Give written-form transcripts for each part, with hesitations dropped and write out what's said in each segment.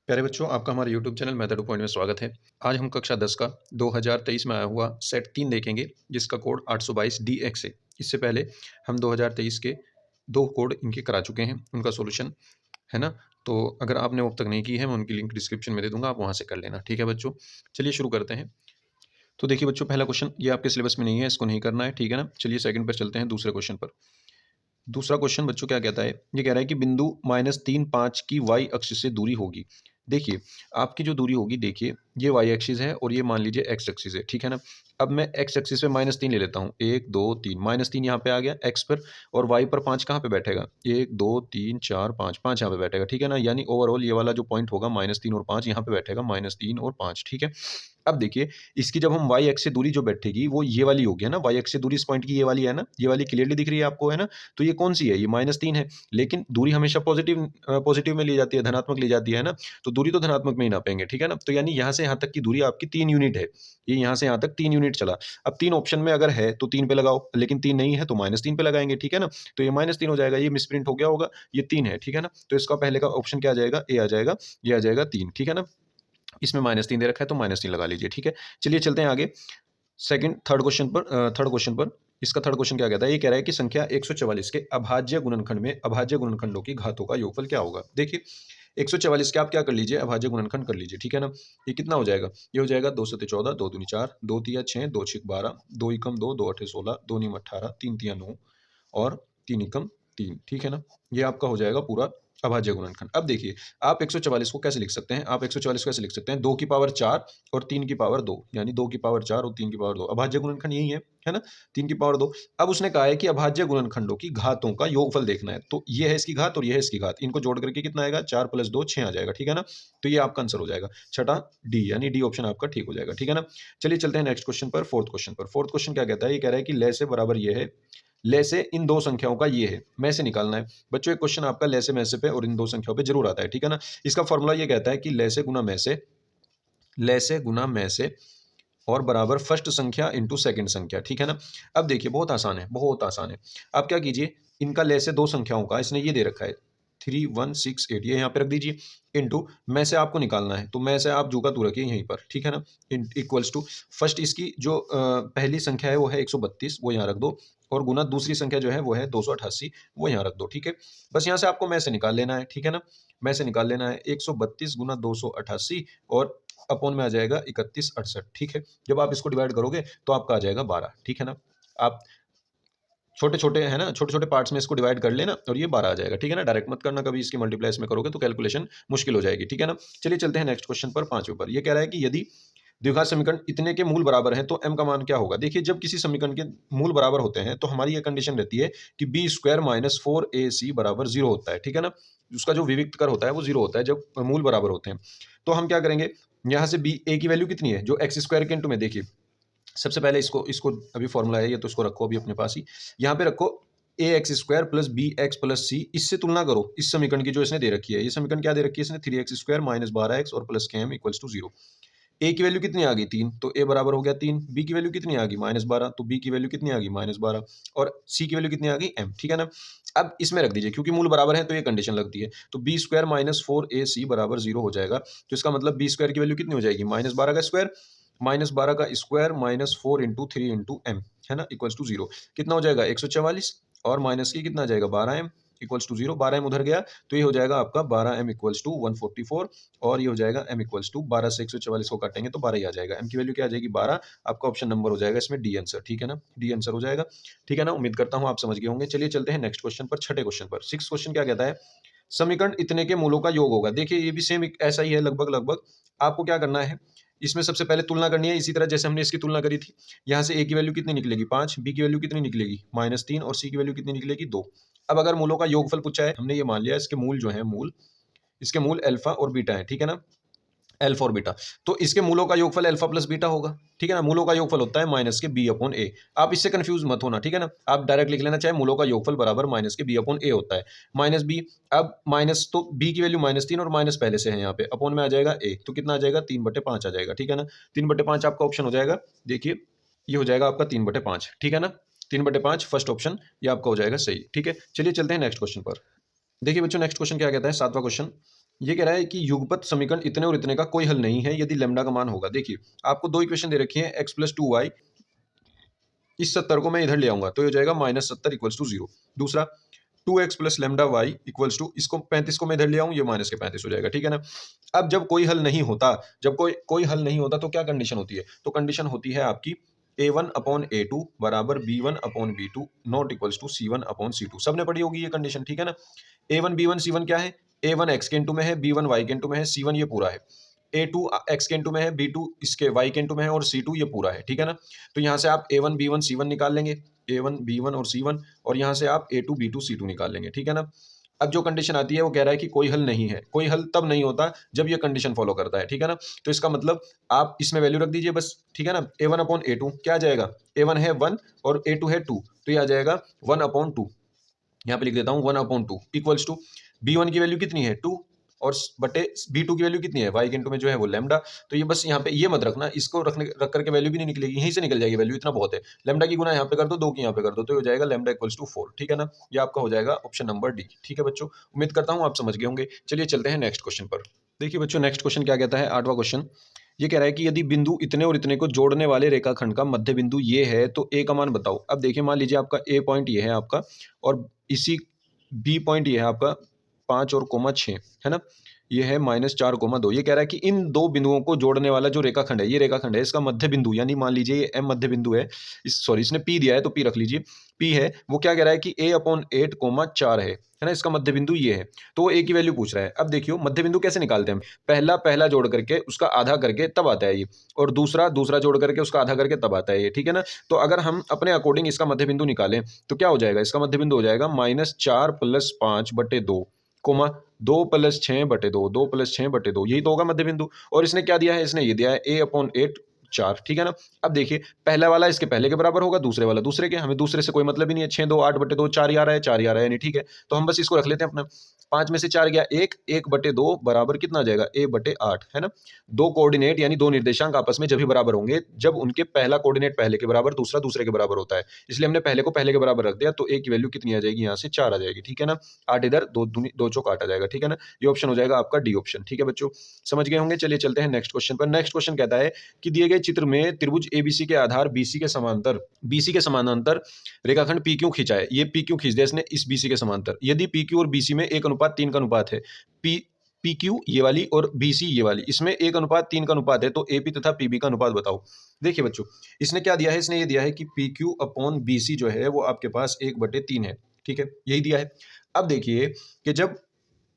प्यारे बच्चों, आपका हमारे YouTube channel method two point में स्वागत है। आज हम कक्षा 10 का 2023 में आया हुआ सेट 3 देखेंगे, जिसका कोड 822 DX है। इससे पहले हम 2023 के 2 कोड इनके करा चुके हैं, उनका सॉल्यूशन है ना? तो अगर आपने वो अब तक नहीं की है, मैं उनकी लिंक डिस्क्रिप्शन में दे दूँगा, आप वहाँ से कर लेना। ठीक है बच्चों? चलिए शुरू करते हैं। तो देखिए बच्चों, पहला क्वेश्चन ये आपके सिलेबस में नहीं है, इसको नहीं करना है, ठीक है ना? चलिए सेकंड पर चलते हैं, दूसरे क्वेश्चन पर। दूसरा क्वेश्चन बच्चों क्या कहता है? ये कह रहा है कि बिंदु -3, 5 की वाई अक्ष से दूरी होगी। देखिए, आपकी जो दूरी होगी, देखिए ये वाई एक्सिस है और ये मान लीजिए एक्स एक्सिस है, ठीक है ना? अब मैं एक्स एक्सिस पे -3 ले लेता हूँ। 1, 2, 3 -3 यहाँ पे आ गया एक्स पर और वाई पर 5 कहाँ पे बैठेगा? 1, 2, 3, 4, 5, 5 यहाँ पे बैठेगा, ठीक है ना? यानी ओवरऑल ये वाला जो पॉइंट होगा -3 और 5 यहाँ पे बैठेगा -3 और 5, ठीक है? अब देखिए, इसकी जब हम वाई एक्स से दूरी जो बैठेगी, वो ये वाली होगी, है ना? वाई एक्स से दूरी इस पॉइंट की ये वाली है ना? ये वाली क्लियरली दिख रही है आपको, है ना? तो ये कौन-सी है? ये -3 है, लेकिन दूरी हमेशा पॉज़िटिव में ली जाती है, धनात्मक ली जाती है ना? तो दूरी तो धनात्मक में ही नापेंगे, ठीक है ना? तो यानी यहाँ से यहाँ तक की दूरी आपकी 3 यूनिट है। ये यहाँ से यहाँ तक 3 यूनिट चला। अब 3 ऑप्शन में अगर है, तो 3 पे लगाओ, लेकिन 3 नहीं है, तो -3 पे लगाएँगे, ठीक है ना? तो ये -3 हो जाएगा, ये मिसप्रिंट हो गया होगा, ये 3 है, ठीक है ना? तो इसका पहले का ऑप्शन क्या आ जाएगा? ए आ जाएगा, ये आ जाएगा 3, ठीक है ना? इसमें -3 दे रखा है, तो -3 लगा लीजिए, ठीक है? चलिए चलते हैं आगे। थर्ड क्वेश्चन पर इसका थर्ड क्वेश्चन क्या कहता है? ये कह रहा है कि संख्या 144 के अभाज्य गुणनखंड में अभाज्य गुणनखंडों की घातों का योगफल क्या होगा? देखिए, 144 के आप क्या कर लीजिए, अभाज्य गुणनखंड कर लीजिए, ठीक है ना? ये कितना हो जाएगा? ये हो जाएगा 2 सत्ते 14, 2 दूनी 4, 2 तिया 6, 2 छिक 12, 2 एकम 2, 2 अठे 16, 2 नीम 18, 3 तिया 9 और 3 एकम 3, ठीक है ना? ये आपका हो जाएगा पूरा अभाज्य गुणनखंड। अब देखिए, आप 144 को कैसे लिख सकते हैं? आप 144 को कैसे लिख सकते हैं? 2 की पावर 4 और 3 की पावर 2, यानी 2 की पावर 4 और 3 की पावर 2, अभाज्य गुणनखंड यही है ना? 3 की पावर 2। अब उसने कहा है कि अभाज्य गुणनखंडों की घातों का योगफल देखना है। तो ये है इसकी घात और ये है इसकी घात। इनको जोड़ करके कितना आएगा? 4 + 2 6 आ जाएगा, ठीक है ना? तो ये आपका आंसर हो जाएगा। छठा डी, यानी डी ऑप्शन आपका ठीक हो जाएगा, ठीक है ना? चलिए चलते हैं नेक्स्ट क्वेश्चन पर, फोर्थ क्वेश्चन पर। फोर्थ क्वेश्चन क्या कहता है? ये कह रहा है कि लय से बराबर ये है, लय से इन 2 संख्याओं का ये है, में से निकालना है। बच्चों, एक क्वेश्चन आपका लय से, में से पे और इन 2 संख्याओं पे ज़रूर आता है, ठीक है ना? इसका फ़ॉर्मूला ये कहता है कि लय से गुना में से, लय से गुना में से और बराबर फर्स्ट संख्या इंटू सेकंड संख्या, ठीक है ना? अब देखिए, बहुत आसान है, बहुत आसान है। आप क्या कीजिए, इनका लय से 2 संख्याओं का इसने ये दे रखा है 3168, ये यहाँ पे रख दीजिए, इंटू में से आपको निकालना है, तो में से आप जू का तू रखिए यहीं पर, ठीक है ना? इन इक्वल्स टू फर्स्ट इसकी जो पहली संख्या है वो है 132, वो यहाँ रख दो और गुना दूसरी संख्या जो है वो है 288, वो यहाँ रख दो, ठीक है? बस यहाँ से आपको में से निकाल लेना है, ठीक है ना? में से निकाल लेना है 132 गुना 288 और अपॉन में आ जाएगा 3168, ठीक है? जब आप इसको डिवाइड करोगे तो आपका आ जाएगा 12, ठीक है ना? आप छोटे-छोटे है ना, छोटे-छोटे पार्ट्स में इसको डिवाइड कर लेना और ये 12 आ जाएगा, ठीक है ना? डायरेक्ट मत करना कभी, इसकी मल्टीप्लाई इसमें करोगे तो कैलकुलेशन मुश्किल हो जाएगी, ठीक है ना? चलिए चलते हैं नेक्स्ट क्वेश्चन पर, 5वें पर। ये कह रहा है कि यदि द्विघात समीकरण इतने के मूल बराबर हैं तो m का मान क्या होगा? देखिए, जब किसी समीकरण के मूल बराबर होते हैं तो हमारी ये कंडीशन रहती है कि b स्क्वायर माइनस 4ac बराबर 0 होता है, ठीक है ना? उसका जो विविक्त कर होता है वो 0 होता है जब मूल बराबर होते हैं। तो हम क्या करेंगे, यहाँ से b a की वैल्यू कितनी है? जो x स्क्वायर के इंटू में, देखिए सबसे पहले इसको इसको अभी फॉर्मूला है ये, तो इसको रखो अभी अपने पास ही। यहाँ पे रखो a x square plus b x plus c, इससे तुलना करो इस समीकरण की जो इसने दे रखी है। ये समीकरण क्या दे रखी है इसने? 3x स्क्वायर माइनस 12x और प्लस के एम इक्वल्स टू 0। ए की वैल्यू कितनी आ गई? 3, तो ए बराबर हो गया 3। बी की वैल्यू कितनी आ गई? -12, तो बी की वैल्यू कितनी आ गई? -12 और सी की वैल्यू कितनी आ गई? m, ठीक है ना? अब इसमें रख दीजिए, क्योंकि मूल बराबर है तो ये कंडीशन लगती है। तो बी स्क्वायर माइनस 4ac बराबर 0 हो जाएगा। तो इसका मतलब बी स्क्वायर की वैल्यू कितनी हो जाएगी? -12 का स्क्वायर, -12 का square minus 4 into 3 into M, है ना? Equals to 0। कितना हो जाएगा? 144 और माइनस की कितना आ जाएगा? 12m equals to 0। 12m उधर गया तो ये हो जाएगा आपका 12m इक्वल्स टू 144 और ये हो जाएगा m इक्वल्स टू 12 से 144 को काटेंगे तो 12 ही आ जाएगा। m की वैल्यू क्या आ जाएगी? 12। आपका ऑप्शन नंबर हो जाएगा इसमें डी आंसर, ठीक है ना? डी आंसर हो जाएगा, ठीक है ना? उम्मीद करता हूँ आप समझ गए होंगे। चलिए चलते हैं नेक्स्ट क्वेश्चन पर, छठे क्वेश्चन पर। सिक्स क्वेश्चन क्या कहता है? समीकरण इतने के मूलों का योग होगा। देखिए, ये भी सेम ऐसा ही है लगभग लगभग। आपको क्या करना है, इसमें सबसे पहले तुलना करनी है, इसी तरह जैसे हमने इसकी तुलना करी थी। यहाँ से a की वैल्यू कितनी निकलेगी? 5, b की वैल्यू कितनी निकलेगी? -3 और c की वैल्यू कितनी निकलेगी? 2। अब अगर मूलों का योगफल पूछा है, हमने ये मान लिया इसके मूल जो हैं इसके मूल अल्फा और बीटा हैं, ठीक है ना? अल्फा और बीटा, तो इसके मूलों का योगफल अल्फा प्लस बीटा होगा, ठीक है ना? मूलों का योगफल होता है माइनस के बी अपॉन ए। आप इससे कंफ्यूज मत होना, ठीक है ना? आप डायरेक्ट लिख लेना, चाहे मूलों का योगफल बराबर माइनस के बी अपॉन ए होता है, माइनस बी। अब माइनस, तो बी की वैल्यू -3 और माइनस पहले से है यहाँ पे, अपॉन में आ जाएगा ए, तो कितना आ जाएगा? 3/5 आ जाएगा, ठीक है ना? 3/5 आपका ऑप्शन हो जाएगा। देखिए, ये हो जाएगा आपका 3/5, ठीक है ना? 3/5 फर्स्ट ऑप्शन ये आपका हो जाएगा सही, ठीक है? चलिए चलते हैं नेक्स्ट क्वेश्चन पर। देखिए बच्चों, नेक्स्ट क्वेश्चन क्या कहता है? सातवां क्वेश्चन। ये कह रहा है कि युगपत समीकरण इतने और इतने का कोई हल नहीं है यदि लैम्डा का मान होगा। देखिए आपको दो इक्वेशन दे रखी है x प्लस 2y, इस 70 को मैं इधर ले आऊंगा तो ये हो जाएगा -70 इक्वल्स टू 0। दूसरा 2x plus lambda Y equals to, इसको 35 को मैं इधर ले आऊं, ये माइनस के 35 हो जाएगा, ठीक है ना। अब जब कोई हल नहीं होता, जब कोई कोई हल नहीं होता तो क्या कंडीशन होती है, तो कंडीशन होती है आपकी a1 अपॉन a2 बराबर b1 upon b2 not equals to c1 अपॉन c2। सबने पढ़ी होगी ये कंडीशन, ठीक है ना। a1 b1 c1 क्या है, a1 x के इंटू में है, b1 y के इंटू में है, c1 ये पूरा है, a2 x के इंटू में है, b2 इसके y के इंटू में है और c2 ये पूरा है, ठीक है ना। तो यहाँ से आप a1 b1 c1 निकाल लेंगे, a1 b1 और c1, और यहाँ से आप a2 b2 c2 निकाल लेंगे, ठीक है ना। अब जो कंडीशन आती है वो कह रहा है कि कोई हल नहीं है, कोई हल तब नहीं होता जब ये कंडीशन फॉलो करता है, ठीक है ना। तो इसका मतलब आप इसमें वैल्यू रख दीजिए बस, ठीक है ना। a1 अपॉन a2 क्या आ जाएगा, a1 है 1 और a2 है 2, तो ये आ जाएगा 1 अपॉन 2। यहाँ पे लिख देता हूँ 1 अपॉन 2 इक्वल्स टू b1 की वैल्यू कितनी है 2 और बटे b2 की वैल्यू कितनी है y के इंटू में जो है वो लैम्डा। तो ये बस यहाँ पे ये मत रखना, इसको रख करके वैल्यू भी नहीं निकलेगी, यहीं से निकल जाएगी वैल्यू, इतना बहुत है। लैम्डा की गुना यहाँ पे कर दो, 2 की यहाँ पे कर दो, तो हो जाएगा लैम्डा इक्वल्स टू 4, ठीक है ना। ये आपका हो जाएगा ऑप्शन नंबर डी, ठीक है बच्चों। उम्मीद करता हूँ आप समझ गए होंगे। चलिए चलते हैं नेक्स्ट क्वेश्चन पर। देखिए बच्चों नेक्स्ट क्वेश्चन क्या कहता है, 8वां क्वेश्चन। ये कह रहा है कि यदि बिंदु इतने और इतने को जोड़ने वाले रेखाखंड का मध्य बिंदु ये है तो ए का मान बताओ। अब देखिए मान लीजिए आपका ए पॉइंट ये है आपका, और इसी बी पॉइंट ये है आपका 5 और कोमा 6, है ना। ये है -4,2। ये कह रहा है कि इन दो बिंदुओं को जोड़ने वाला जो रेखाखंड है, ये रेखाखंड है, इसका मध्य बिंदु, यानी मान लीजिए ये एम मध्य बिंदु है, इसने पी दिया है तो पी रख लीजिए, पी है, वो क्या कह रहा है कि a/8,4 है ना, इसका मध्य बिंदु ये है। तो वो ए की वैल्यू पूछ रहा है। अब देखियो मध्य बिंदु कैसे निकालते हैं हम, पहला पहला जोड़ करके उसका आधा करके तब आता है ये, और दूसरा दूसरा जोड़ करके उसका आधा करके तब आता है ये, ठीक है ना। तो अगर हम अपने अकॉर्डिंग इसका मध्य बिंदु निकालें तो क्या हो जाएगा, इसका मध्य बिंदु हो जाएगा -4 + 5/2 कोमा 2 + 6/2, 2 + 6/2, यही तो होगा मध्य बिंदु। और इसने क्या दिया है, इसने ये दिया है a/8 4, ठीक है ना। अब देखिए पहला वाला इसके पहले के बराबर होगा, दूसरे वाला दूसरे के, हमें दूसरे से कोई मतलब ही नहीं है। 6 2 8/2 4 ही आ रहा है, 4 ही आ रहा है, यानी ठीक है। तो हम बस इसको रख लेते हैं अपना, 5 में से 4 गया 1, 1/2 बराबर कितना आ जाएगा a/8, है ना। दो कोऑर्डिनेट यानी दो निर्देशांक आपस में जब भी बराबर होंगे जब उनके पहला कोऑर्डिनेट पहले के बराबर, दूसरा दूसरे के बराबर होता है, इसलिए हमने पहले को पहले के बराबर रख दिया, तो a की वैल्यू कितनी आ जाएगी, यहाँ से 4 आ जाएगी, ठीक है ना। 8 इधर, 2 चौक 8 आ जाएगा, ठीक है ना। ये ऑप्शन हो जाएगा आपका डी ऑप्शन, ठीक है बच्चों, समझ गए होंगे। चलिए चलते हैं नेक्स्ट क्वेश्चन पर। नेक्स्ट क्वेश्चन कहता है कि दिए गए चित्र में त्रिभुज एबीसी के आधार बीसी के समानांतर रेखाखंड पी क्यू खींचा है। ये पी क्यू खींच दिया इसने इस बीसी के समांतर, यदि पी क्यू और बीसी में 1:3 का अनुपात है, पी पी क्यू ये वाली और बीसी ये वाली, इसमें 1:3 का अनुपात है, तो एपी तथा पीबी का अनुपात बताओ। देखिए बच्चों इसने क्या दिया है, इसने ये दिया है कि पी क्यू अपॉन बीसी जो है वो आपके पास 1/3 है, ठीक है, यही दिया है। अब देखिए कि जब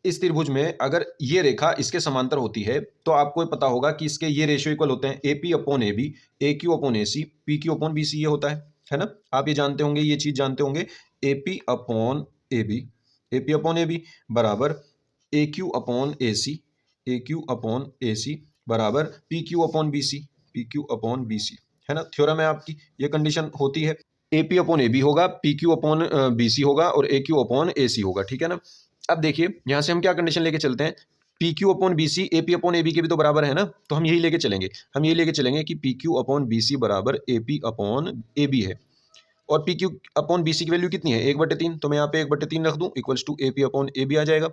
इस त्रिभुज में अगर ये रेखा इसके समांतर होती है तो आपको पता होगा कि इसके ये रेशियो इक्वल होते हैं AP upon AB, AQ upon AC, PQ upon BC, ये होता है ना। आप ये जानते होंगे, ये चीज जानते होंगे, AP upon AB, AP upon AB बराबर AQ upon AC, AQ upon AC बराबर PQ upon BC, PQ upon BC, है ना। थ्योरम है आपकी, ये कंडीशन होती है। AP अपॉन AB होगा, PQ अपॉन BC होगा और AQ अपॉन AC होगा, ठीक है ना। अब देखिए यहां से हम क्या कंडीशन लेके चलते हैं, P Q upon B C A P upon A B के भी तो बराबर है ना, तो हम यही लेके चलेंगे, हम यही लेके चलेंगे कि P Q upon B C बराबर A P upon A B है। और P Q upon B C की वैल्यू कितनी है 1/3, तो मैं यहाँ पे 1/3 रख दूं, equals to A P upon A B आ जाएगा।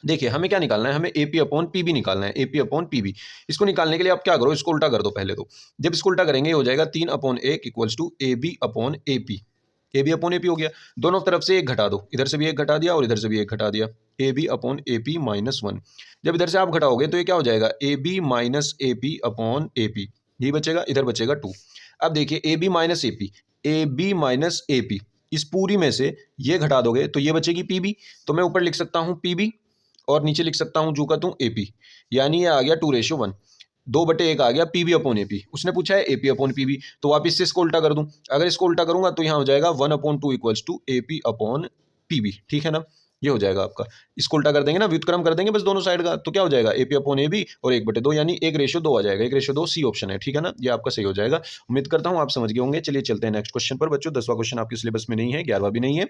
देखिए हमें क्या निकालना है, हमें A P upon P B निकालना है, A P upon P B. इसको निकालने के लिए आप क्या करो, इसको उल्टा कर दो पहले तो। जब इसको उल्टा करेंगे हो जाएगा 3/1 equals to A B upon A P, A B upon A P हो गया। दोनों तरफ से एक घटा दो, इधर से भी एक घटा दिया और इधर से भी एक घटा दिया, A B upon A P -1। जब इधर से आप घटाओगे तो ये क्या हो जाएगा, A B minus A P upon A P, यही बचेगा, इधर बचेगा 2। अब देखिए A B minus A P, A B minus A P, इस पूरी में से ये घटा दोगे तो ये बचेगी पी बी, तो मैं ऊपर लिख सकता हूँ पी बी और नीचे लिख सकता हूँ जू का तू ए पी, यानी ये आ गया 2:1, 2/1 आ गया P B upon A P. उसने पूछा है A P upon P B, तो वापिस से इसको उल्टा कर दूं, अगर इसको उल्टा करूंगा तो यहाँ हो जाएगा 1/2 equals to A P upon P B, ठीक है ना। ये हो जाएगा आपका, इसको उल्टा कर देंगे ना, व्युत्क्रम कर देंगे बस दोनों साइड का, तो क्या हो जाएगा A P upon A B और 1/2, यानी 1:2 आ जाएगा, 1:2 सी ऑप्शन है, ठीक है ना। ये आपका सही हो जाएगा। उम्मीद करता हूँ आप समझ गए होंगे। चलिए चलते हैं नेक्स्ट क्वेश्चन पर बच्चों। 10वां क्वेश्चन आपके सिलेबस में नहीं है, 11वां भी नहीं है।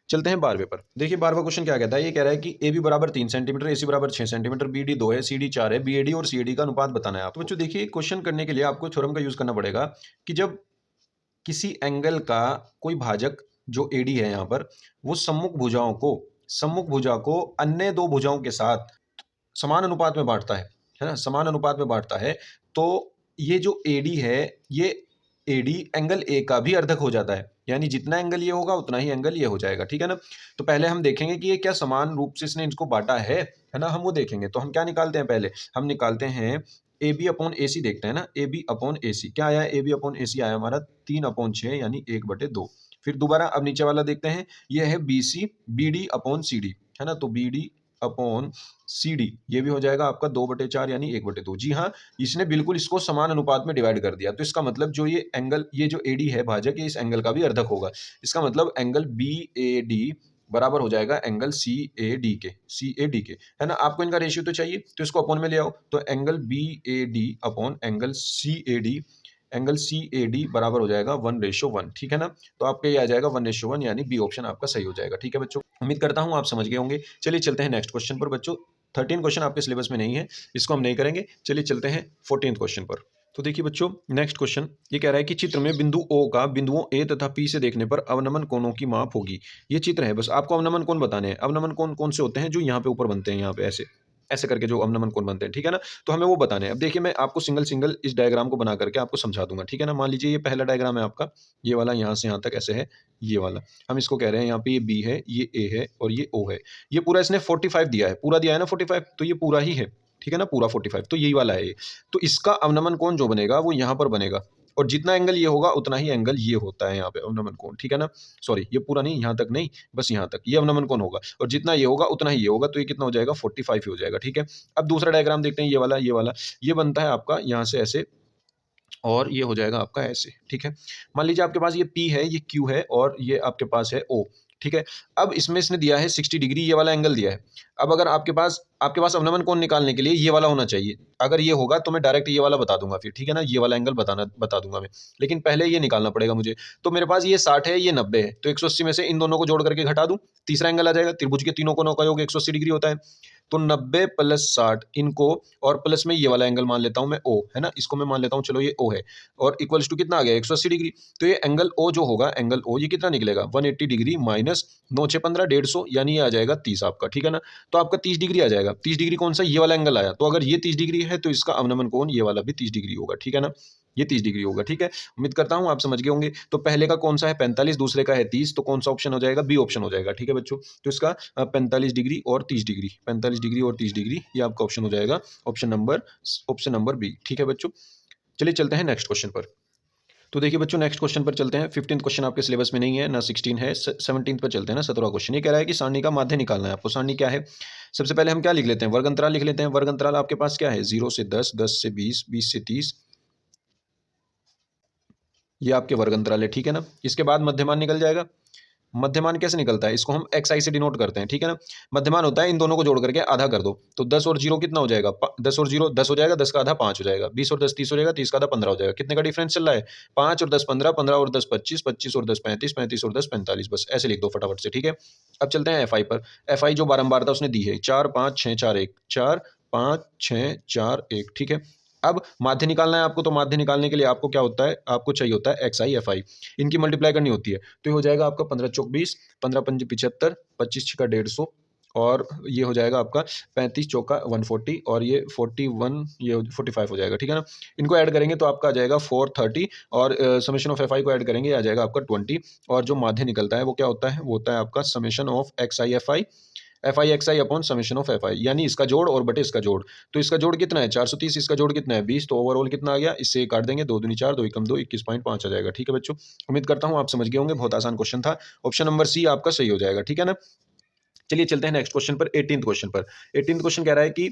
चलते हैं 12वें पर। देखिए 12वां क्वेश्चन क्या कहता है, ये कह रहा है कि ए बी बराबर 3 सेंटीमीटर, ए सी बराबर 6 सेंटीमीटर, बी डी 2 है, सी डी 4 है, बी ए डी और सी ए डी का अनुपात बताना है आपको। तो बच्चों देखिए क्वेश्चन करने के लिए आपको थ्योरम का यूज करना पड़ेगा कि जब किसी एंगल का कोई भाजक जो एडी है यहाँ पर, वो सम्मुख भुजाओं को अन्य दो भुजाओं के साथ समान अनुपात में बांटता है ना, समान अनुपात में बांटता है, तो ये जो एडी है, ये एडी एंगल ए का भी अर्धक हो जाता है, यानी जितना एंगल ये होगा उतना ही एंगल ये हो जाएगा, ठीक है ना। तो पहले हम देखेंगे कि ये क्या समान रूप से इसने इनको बांटा है ना, हम वो देखेंगे। तो हम क्या निकालते हैं, पहले हम निकालते हैं ए बी अपॉन ए सी, देखते हैं ना, ए बी अपॉन ए सी क्या आया, ए बी अपॉन ए सी आया हमारा 3/6 यानी 1/2। फिर दोबारा अब नीचे वाला देखते हैं, ये है B C B D upon C D, है ना, तो B D upon C D ये भी हो जाएगा आपका 2/4 यानी 1/2। जी हाँ, इसने बिल्कुल इसको समान अनुपात में डिवाइड कर दिया, तो इसका मतलब जो ये एंगल, ये जो एडी है भाजक, ये इस एंगल का भी अर्धक होगा। इसका मतलब एंगल बी ए डी बराबर हो जाएगा एंगल सी ए डी के, सी ए डी के, है ना। आपको इनका रेशियो तो चाहिए, तो इसको अपॉन में ले आओ, तो angle B A D upon angle C A D, angle C A D बराबर हो जाएगा 1:1, ठीक है ना। तो आपका ये आ जाएगा 1:1, यानी बी ऑप्शन आपका सही हो जाएगा, ठीक है बच्चों। उम्मीद करता हूँ आप समझ गए होंगे। चलिए चलते हैं नेक्स्ट क्वेश्चन पर बच्चों। 13 क्वेश्चन आपके सिलेबस में नहीं है, इसको हम नहीं करेंगे। चलिए चलते हैं 14 क्वेश्चन पर। तो देखिए बच्चों, नेक्स्ट क्वेश्चन ये कह रहा है कि चित्र में बिंदु ओ का बिंदुओं ए तथा पी से देखने पर अवनमन कोणों की माप होगी। ये चित्र है, बस आपको अवनमन कोण बताने हैं। अवनमन कोण कौन से होते हैं, जो यहाँ पे ऊपर बनते हैं, यहाँ पे ऐसे ऐसे करके जो अवनमन कोण बनते हैं, ठीक है ना। तो हमें वो बताने हैं। अब देखिए, मैं आपको सिंगल सिंगल इस डायग्राम को बना करके आपको समझा दूंगा, ठीक है ना। मान लीजिए ये पहला डायग्राम है आपका, ये वाला यहाँ से यहाँ तक ऐसे है, ये वाला हम इसको कह रहे हैं, यहाँ पे ये बी है, ये ए है और ये ओ है। ये पूरा इसने 45 दिया है, पूरा दिया है ना 45, तो ये पूरा ही है, ठीक है ना, पूरा 45, तो यही वाला है ये। तो इसका अवनमन कोण जो बनेगा वो यहाँ पर बनेगा, और जितना एंगल ये होगा उतना ही एंगल ये होता है यहाँ पे अवनमन कोण, ठीक है ना। सॉरी, ये पूरा नहीं, यहाँ तक नहीं, बस यहाँ तक ये अवनमन कोण होगा, और जितना ये होगा उतना ही ये होगा, तो ये कितना हो जाएगा 45 ही हो जाएगा, ठीक है। अब दूसरा डायग्राम देखते हैं, ये वाला ये बनता है आपका यहाँ से ऐसे, और ये हो जाएगा आपका ऐसे, ठीक है। मान लीजिए आपके पास ये P है, ये Q है, और ये आपके पास है O, ठीक है। अब इसमें इसने दिया है 60 डिग्री, ये वाला एंगल दिया है। अब अगर आपके पास अवनमन कोण निकालने के लिए ये वाला होना चाहिए। अगर ये होगा तो मैं डायरेक्ट ये वाला बता दूंगा फिर, ठीक है ना, ये वाला एंगल बता दूंगा मैं, लेकिन पहले ये निकालना पड़ेगा मुझे। तो मेरे पास ये 60 है, ये 90 है, तो 180 में से इन दोनों को जोड़ करके घटा दूं, तीसरा एंगल आ जाएगा। त्रिभुज के तीनों कोणों का योग 180 डिग्री होता है, तो 90 + 60 इनको, और प्लस में ये वाला एंगल मान लेता हूं मैं O, है ना, इसको मैं मान लेता हूं, चलो ये O है, और इक्वल्स टू कितना आ गया 180 डिग्री। तो ये एंगल O जो होगा, एंगल O ये कितना निकलेगा 180 डिग्री माइनस 9 6 15 150, यानी ये आ जाएगा 30 आपका, ठीक है ना। तो आपका 30 डिग्री आ जाएगा। 30 डिग्री कौन सा, ये वाला एंगल आया, तो अगर ये 30 डिग्री है तो इसका अवनमन कोण ये वाला भी 30 डिग्री होगा, ठीक है ना, ये 30 डिग्री होगा, ठीक है। उम्मीद करता हूं आप समझ गए होंगे। तो पहले का कौन सा है 45, दूसरे का है 30, तो कौन सा ऑप्शन हो जाएगा, बी ऑप्शन हो जाएगा, ठीक है बच्चों। तो इसका 45 डिग्री और 30 डिग्री, 45 डिग्री और 30 डिग्री, ये आपका ऑप्शन हो जाएगा, ऑप्शन नंबर बी, ठीक है बच्चों। चलिए चलते हैं नेक्स्ट क्वेश्चन पर। तो देखिए बच्चों, नेक्स्ट क्वेश्चन पर चलते हैं। 15th क्वेश्चन आपके सिलेबस में नहीं है, ना 16 है, 17th पर चलते हैं ना, 17वां क्वेश्चन। ये कह रहा है कि सारणी का माध्य निकालना है आपको। सारणी क्या है, सबसे पहले हम क्या लिख लेते हैं, वर्ग अंतराल लिख लेते हैं। वर्ग अंतराल आपके पास क्या है, 0 से 10, 10 से 20, 20 से 30, ये आपके वर्ग अंतराल है, ठीक है ना। इसके बाद मध्यमान निकल जाएगा। मध्यमान कैसे निकलता है, इसको हम xi से डिनोट करते हैं, ठीक है ना। मध्यमान होता है, इन दोनों को जोड़ करके आधा कर दो, तो 10 और 0 कितना हो जाएगा, 10 और 0 10 हो जाएगा, 10 का आधा 5 हो जाएगा, 20 और 10 30 हो जाएगा, 30 का आधा 15 हो जाएगा। कितने का डिफरेंस चल रहा है, 5 और 10 15, 15 और 10 25, 25 और 10 35, 35 और 10 45, बस ऐसे लिख दो फटाफट से, ठीक है। अब चलते हैं fi पर। fi जो बारंबारता उसने दी है, 4 5 6 4 1, 4 5 6 4 1, ठीक है। अब माध्य निकालना है आपको, तो माध्य निकालने के लिए आपको क्या होता है, आपको चाहिए होता है xi fi, इनकी मल्टीप्लाई करनी होती है। तो ये हो जाएगा आपका 15 चौक 20, 15 पंजे 75, 25 छिका 150, और ये हो जाएगा आपका 35 चौका 140, और ये 41, ये 45 हो जाएगा, ठीक है ना। इनको ऐड करेंगे तो आपका आ जाएगा 430, और समेशन ऑफ fi को ऐड करेंगे, आ जाएगा आपका 20, और जो माध्य निकलता है वो क्या होता है, वो होता है आपका summation of xi fi, fi upon summation of fi, यानी इसका जोड़ और बटे इसका जोड़। तो इसका जोड़ कितना है 430, इसका जोड़ कितना है 20, तो ओवरऑल कितना आ गया, इससे काट देंगे, 2 दूनी 4, 2 एकम 2, 21.5 आ जाएगा, ठीक है बच्चों। उम्मीद करता हूँ आप समझ गए होंगे, बहुत आसान क्वेश्चन था। ऑप्शन नंबर सी आपका सही हो जाएगा, ठीक है ना। चलिए चलते हैं नेक्स्ट क्वेश्चन पर, 18th क्वेश्चन पर। 18th क्वेश्चन कह रहा है कि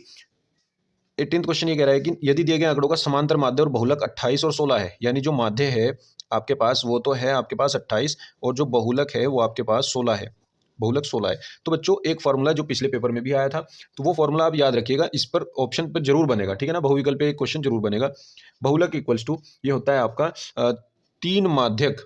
18th क्वेश्चन ये कह रहा है कि यदि दिए गए आंकड़ों का समांतर माध्य और बहुलक 28 और 16 है, यानी जो माध्य है आपके पास वो तो है आपके पास 28, और जो बहुलक है वो आपके पास 16 है, बहुलक 16 है। तो बच्चों एक फॉर्मूला जो पिछले पेपर में भी आया था, तो वो फॉर्मूला आप याद रखिएगा, इस पर ऑप्शन पर जरूर बनेगा, ठीक है ना, बहुविकल्प पे एक क्वेश्चन जरूर बनेगा। बहुलक इक्वल्स टू ये होता है आपका 3 माध्यक,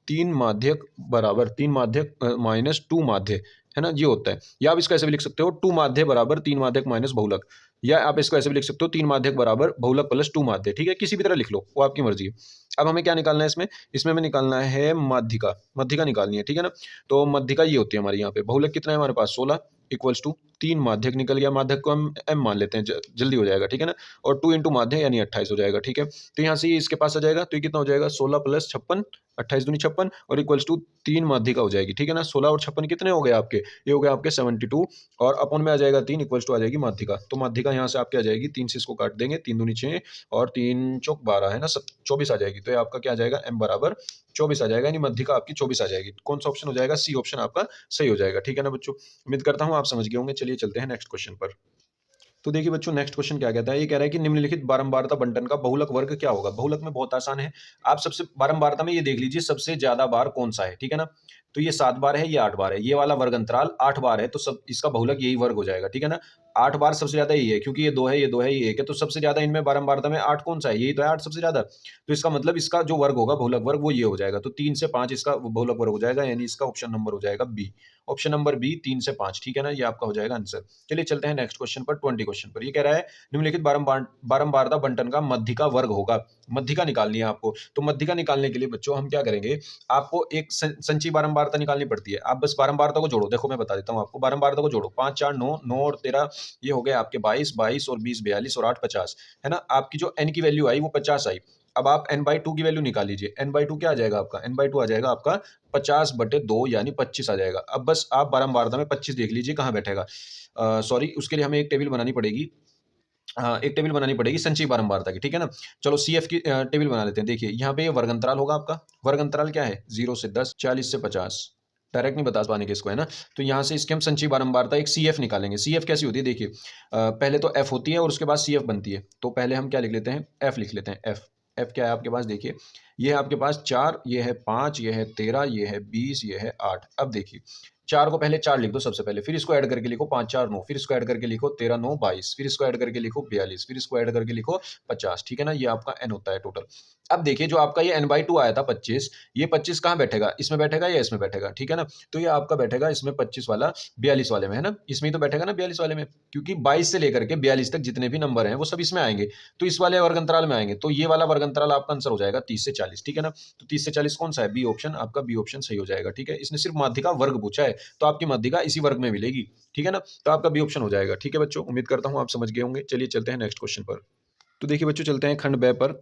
3 माध्यक बराबर 3 माध्यक माइनस 2 माध्य, है ना, ये होता है। या आप इसको ऐसे भी लिख सकते हो 2 माध्य बराबर 3 माध्यक माइनस बहुलक, या आप इसको ऐसे भी लिख सकते हो 3 माध्यक बराबर बहुलक प्लस 2 माध्य, ठीक है, किसी भी तरह लिख लो, वो आपकी मर्जी है। अब हमें क्या निकालना है इसमें हमें निकालना है माध्यिका, माध्यिका निकालनी है, ठीक है ना। तो माध्यिका ये होती है हमारी यहाँ पे, बहुलक कितना है हमारे पास 16 इक्वल्स टू 3 माध्यक निकल गया, माध्यक को हम m मान लेते हैं, जल्दी हो जाएगा, ठीक है ना। और 2 इंटू माध्यक यानी 28 हो जाएगा, ठीक है। तो यहाँ से ये इसके पास आ जाएगा, तो ये कितना हो जाएगा 16 प्लस 56, 28 दूनी 56 और इक्वल्स टू 3 माध्यिका हो जाएगी, ठीक है ना। 16 और 56 कितने हो गए आपके, ये हो गए आपके 72 और अपन में आ जाएगा 3 इक्वल्स टू आ जाएगी माध्यिका। तो माध्यिका यहाँ से आपके आ जाएगी 3 से इसको काट देंगे, 3 दूनी 6 और 3 चौक 12 है ना, 24 आ जाएगी। तो ये आपका क्या आ जाएगा m बराबर 24 आ जाएगा, यानी माध्यिका आपकी 24 आ जाएगी। कौन सा ऑप्शन हो जाएगा, सी ऑप्शन आपका सही हो जाएगा, ठीक है ना बच्चों। उम्मीद करता हूँ आप समझ गए होंगे। चलिए चलते हैं नेक्स्ट क्वेश्चन पर। तो देखिए बच्चों, नेक्स्ट क्वेश्चन क्या कहता है, ये कह रहा है कि निम्नलिखित बारंबारता बंटन का बहुलक वर्ग क्या होगा। बहुलक में बहुत आसान है, आप सबसे बारंबारता में ये देख लीजिए सबसे ज्यादा बार कौन सा है, ठीक है ना। तो ये 7 बार है, ये 8 बार है, ये वाला वर्ग अंतराल 8 बार है, तो सब इसका बहुलक यही वर्ग हो जाएगा, ठीक है ना। 8 बार सबसे ज्यादा यही है, क्योंकि ये 2 है, ये 2 है, ये 1 है, तो सबसे ज्यादा इनमें बारंबारता में 8 कौन सा है, यही तो है 8 सबसे ज्यादा। तो इसका मतलब इसका जो वर्ग होगा बहुलक वर्ग वो ये हो जाएगा। तो 3 से 5 इसका बहुलक वर्ग हो जाएगा, यानी इसका ऑप्शन नंबर हो जाएगा बी। ऑप्शन नंबर बी 3 से 5, ठीक है ना, ये आपका हो जाएगा आंसर। चलिए चलते हैं नेक्स्ट क्वेश्चन पर, 20 क्वेश्चन पर। ये कह रहा है निम्नलिखित बारंबारता बंटन का मध्यिका वर्ग होगा। मध्यिका निकालनी है आपको। तो मध्यिका निकालने के लिए बच्चों हम क्या करेंगे, आपको एक संचयी बारंबारता निकालनी पड़ती है। आप बस बारंबारता को जोड़ो, देखो मैं बता देता हूँ आपको। बारंबारता को जोड़ो, 5 4 9 9 और 13 ये हो गए आपके 22 22 और 20 42 और 8 50, है ना। आपकी जो n की वैल्यू आई वो 50 आई। अब आप n/2 की वैल्यू निकाल लीजिए। n/2 क्या आ जाएगा आपका, n/2 आ जाएगा आपका 50/2 यानी 25 आ जाएगा। अब बस आप बारंबारता में 25 देख लीजिए कहाँ बैठेगा। सॉरी, उसके लिए हमें एक टेबल बनानी पड़ेगी। एक टेबल बनानी पड़ेगी संचयी बारंबारता की, ठीक है ना। चलो CF की टेबल बना लेते हैं। देखिए यहाँ पे ये वर्ग अंतराल होगा आपका। वर्ग अंतराल क्या है, 0 से 10, 40 से 50। डायरेक्ट नहीं बता पाने के इसको, है ना। तो यहाँ से इसके हम संचयी बारंबारता एक CF निकालेंगे। CF कैसी होती है, देखिए पहले तो F होती है और उसके बाद CF बनती है। तो पहले हम क्या लिख लेते हैं, F लिख लेते हैं। F क्या है आपके पास, देखिए ये है आपके पास 4, ये है 5, ये है 13, ये है 20, ये है 8। अब देखिए 4 को पहले 4 लिख दो सबसे पहले, फिर इसको ऐड करके लिखो 5 4 9, फिर इसको ऐड करके लिखो 13 9 22, फिर इसको ऐड करके लिखो 42, फिर इसको ऐड करके लिखो 50, ठीक है ना। ये आपका n होता है टोटल। अब देखिए जो आपका ये n/2 आया था 25, ये 25 कहाँ बैठेगा, इसमें बैठेगा या इसमें बैठेगा, ठीक है ना। तो ये आपका बैठेगा इसमें 25 वाला 42 वाले में, है ना। इसमें ही तो बैठेगा ना 42 वाले में, क्योंकि 22 से लेकर के 42 तक जितने भी नंबर हैं वो सब इसमें आएंगे, तो इस वाले वर्ग अंतराल में आएंगे। तो ये वाला वर्ग अंतराल आपका आंसर हो जाएगा 30 से 40, ठीक है ना। तो 30 से 40 कौन सा है, बी ऑप्शन, आपका बी ऑप्शन सही हो जाएगा, ठीक है। इसने सिर्फ माध्यिका वर्ग पूछा है, तो आपकी माध्यिका इसी वर्ग में मिलेगी, ठीक है ना। तो आपका बी ऑप्शन हो जाएगा, ठीक है बच्चों। उम्मीद करता हूं आप समझ गए होंगे। चलिए चलते हैं नेक्स्ट क्वेश्चन पर। तो देखिए बच्चों, चलते हैं खंड ब पर।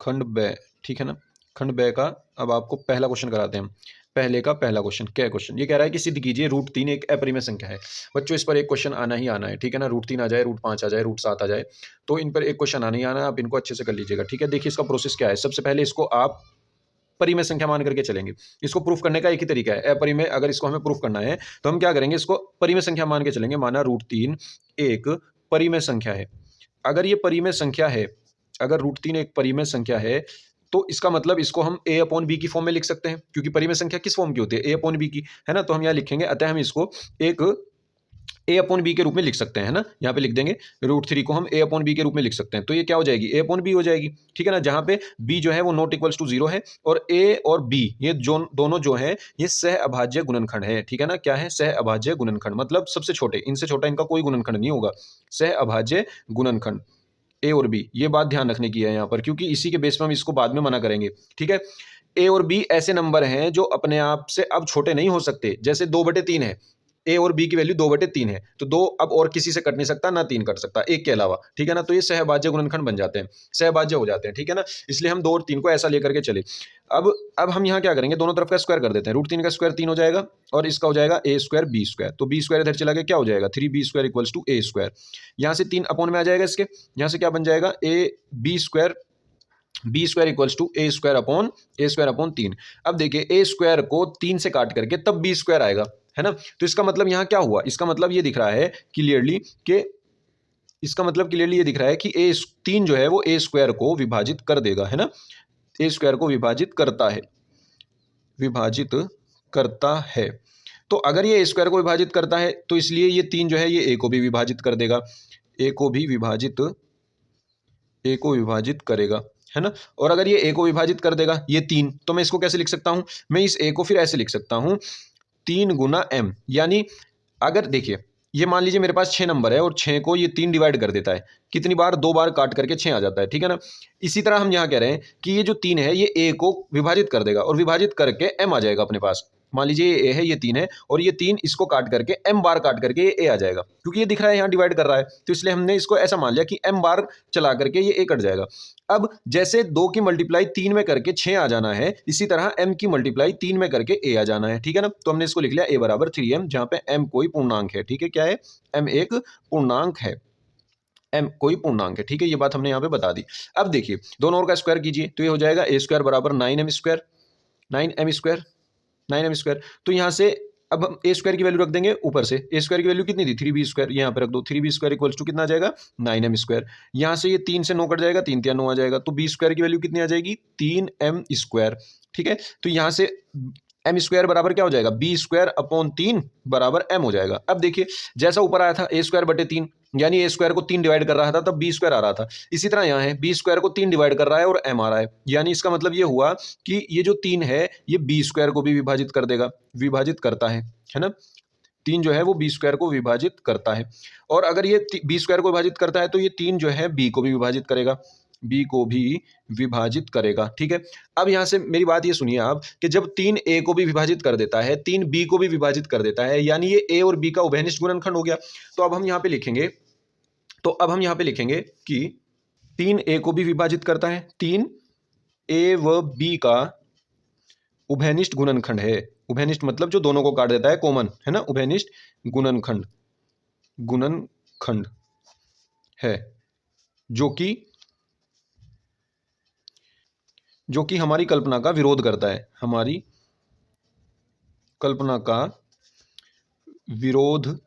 खंड ब, ठीक है ना। खंड ब का अब आपको पहला क्वेश्चन कराते हैं। पहले का पहला क्वेश्चन क्या क्वेश्चन, ये कह रहा है कि सिद्ध कीजिए √3 एक अपरिमेय संख्या है। बच्चों इस पर एक क्वेश्चन आना ही आना है, ठीक है ना। √3 आ जाए, √5 आ जाए, √7 आ जाए, तो इन पर एक क्वेश्चन आना ही आना है। आप इनको अच्छे से कर लीजिएगा, ठीक है। देखिए इसका प्रोसेस क्या है, सबसे पहले इसको आप परिमेय संख्या मान करके चलेंगे। इसको प्रूफ करने का एक ही तरीका है, अपरिमेय अगर इसको हमें प्रूफ करना है तो हम क्या करेंगे, इसको परिमेय संख्या मान के चलेंगे। माना √3 एक परिमेय संख्या है। अगर ये परिमेय संख्या है, अगर √3 एक परिमेय संख्या है, तो इसका मतलब इसको हम a/b की फॉर्म में लिख सकते हैं, क्योंकि परिमेय संख्या किस फॉर्म की होती है, a/b की, है ना। तो हम यहाँ लिखेंगे, अतः हम इसको एक a/b के रूप में लिख सकते हैं, है ना। यहाँ पे लिख देंगे √3 को हम a/b के रूप में लिख सकते हैं। तो ये क्या हो जाएगी, a/b हो जाएगी, ठीक है ना। जहाँ पे b जो है वो नॉट इक्वल्स टू 0 है, और a और b ये दोनों जो है ये सह अभाज्य गुणनखंड है, ठीक है ना। क्या है, सह अभाज्य गुणनखंड, मतलब सबसे छोटे, इनसे छोटा इनका कोई गुणनखंड नहीं होगा। सह अभाज्य गुणनखंड a और b, ये बात ध्यान रखने की है यहाँ पर, क्योंकि इसी के बेस पर हम इसको बाद में मना करेंगे, ठीक है। a और b ऐसे नंबर हैं जो अपने आप से अब छोटे नहीं हो सकते। जैसे 2/3 है, a और b की वैल्यू 2/3 है, तो 2 अब और किसी से कट नहीं सकता, ना 3 कट सकता, 1 के अलावा, ठीक है ना। तो ये सहभाज्य गुणनखंड बन जाते हैं, सहभाज्य हो जाते हैं, ठीक है ना। इसलिए हम 2 और 3 को ऐसा लेकर के चले। अब हम यहाँ क्या करेंगे, दोनों तरफ का स्क्वायर कर देते हैं। √3 का स्क्वायर 3 हो जाएगा, और इसका हो जाएगा a स्क्वायर b स्क्वायर। तो b स्क्वायर इधर चला गया, क्या हो जाएगा 3b square equals to a square. यहाँ से 3 अपॉन में आ जाएगा इसके, यहाँ से क्या बन जाएगा b square equals to a square upon 3। अब देखिए a स्क्वायर को 3 से काट करके तब b स्क्वायर आएगा, है ना। तो इसका मतलब यहाँ क्या हुआ, इसका मतलब ये दिख रहा है क्लियरली कि इसका मतलब क्लियरली ये दिख रहा है कि 3 जो है वो a स्क्वायर को विभाजित कर देगा, है ना। a स्क्वायर को विभाजित करता है। तो अगर ये a स्क्वायर को विभाजित करता है, तो इसलिए ये 3 जो है ये a को भी विभाजित कर देगा, a को विभाजित करेगा, है ना। और अगर ये a को विभाजित कर देगा ये 3, तो मैं इसको कैसे लिख सकता हूं, मैं इस a को फिर ऐसे लिख सकता हूं 3 गुना m। यानी अगर देखिए ये मान लीजिए मेरे पास 6 नंबर है, और 6 को ये 3 डिवाइड कर देता है, कितनी बार, 2 बार काट करके 6 आ जाता है, ठीक है ना। इसी तरह हम यहाँ कह रहे हैं कि ये जो 3 है ये a को विभाजित कर देगा, और विभाजित करके m आ जाएगा अपने पास, मान लीजिए ये ए है, ये 3 है, और ये 3 इसको काट करके m बार काट करके ये ए आ जाएगा, क्योंकि ये दिख रहा है यहाँ डिवाइड कर रहा है, तो इसलिए हमने इसको ऐसा मान लिया कि m बार चला करके ये ए कट जाएगा। अब जैसे 2 की मल्टीप्लाई 3 में करके 6 आ जाना है, इसी तरह m की मल्टीप्लाई 3 में करके a आ जाना है, ठीक है ना। तो हमने इसको लिख लिया a बराबर 3m, जहां पे m कोई पूर्णांक है, ठीक है, क्या है, m एक पूर्णांक है, m कोई पूर्णांक है, ठीक है, ये बात हमने यहाँ पे बता दी। अब देखिए दोनों ओर का स्क्वायर कीजिए, तो ये हो जाएगा a स्क्वायर बराबर 9m square, 9m square, 9m square. तो यहाँ से अब हम ए स्क्वायर की वैल्यू रख देंगे ऊपर से, ए स्क्वायर की वैल्यू कितनी थी, 3b स्क्वायर, यहाँ पे रख दो, 3b स्क्वायर इक्वल्स टू कितना आ जाएगा, 9m स्क्वायर। यहाँ से ये 3 से 9 कट जाएगा, 3 3 9 आ जाएगा, तो b स्क्वायर की वैल्यू कितनी आ जाएगी, 3m स्क्वायर, ठीक है। तो यहाँ से m स्क्वायर बराबर क्या हो जाएगा, b स्क्वायर अपॉन 3 बराबर m हो जाएगा। अब देखिए जैसा ऊपर आया था a स्क्वायर बटे 3, यानी ए स्क्वायर को 3 डिवाइड कर रहा था तब बी स्क्वायर आ रहा था, इसी तरह यहाँ है बी स्क्वायर को 3 डिवाइड कर रहा है और एम आ रहा है, यानी इसका मतलब ये हुआ कि ये जो 3 है ये बी स्क्वायर को भी विभाजित कर देगा, विभाजित करता है ना। 3 जो है वो बी स्क्वायर को विभाजित करता है, और अगर ये बी स्क्वायर को विभाजित करता है तो ये 3 जो है बी को भी विभाजित करेगा, बी को भी विभाजित करेगा, ठीक है। अब यहां से मेरी बात ये सुनिए आप कि जब 3 ए को भी विभाजित कर देता है, 3 बी को भी विभाजित कर देता है, यानी ये ए और बी का उभयनिष्ठ गुणनखंड हो गया। तो अब हम यहाँ पे लिखेंगे, कि 3 ए को भी विभाजित करता है, 3 ए व बी का उभयनिष्ठ गुणनखंड है। उभयनिष्ठ मतलब जो दोनों को काट देता है, कॉमन है ना, उभयनिष्ठ गुणनखंड, गुणनखंड है, जो कि हमारी कल्पना का विरोध करता है, हमारी कल्पना का विरोध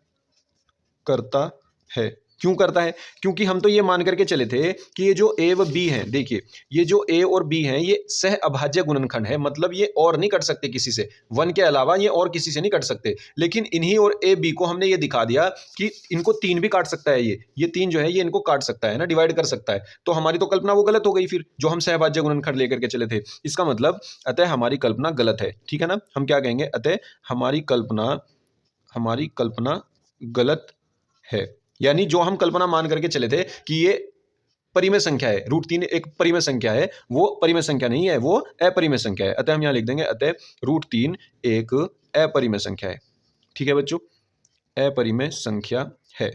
करता है। क्यों करता है, क्योंकि हम तो ये मान करके चले थे कि ये जो ए व बी हैं, देखिए ये जो ए और बी हैं ये सह अभाज्य गुणनखंड है, मतलब ये और नहीं कट सकते किसी से, 1 के अलावा ये और किसी से नहीं कट सकते। लेकिन इन्हीं और ए बी को हमने ये दिखा दिया कि इनको 3 भी काट सकता है, ये 3 जो है ये इनको काट सकता है ना, डिवाइड कर सकता है। तो हमारी तो कल्पना वो गलत हो गई फिर, जो हम सहअभाज्य गुणनखंड लेकर के चले थे। इसका मतलब अतः हमारी कल्पना गलत है, ठीक है ना। हम क्या कहेंगे, अतः हमारी कल्पना गलत है, यानी जो हम कल्पना मान करके चले थे कि ये परिमेय संख्या है, √3 एक परिमेय संख्या है, वो परिमेय संख्या नहीं है, वो अपरिमेय संख्या है। अतः हम यहां लिख देंगे अतः √3 एक अपरिमेय संख्या है, ठीक है बच्चों, अपरिमेय संख्या है।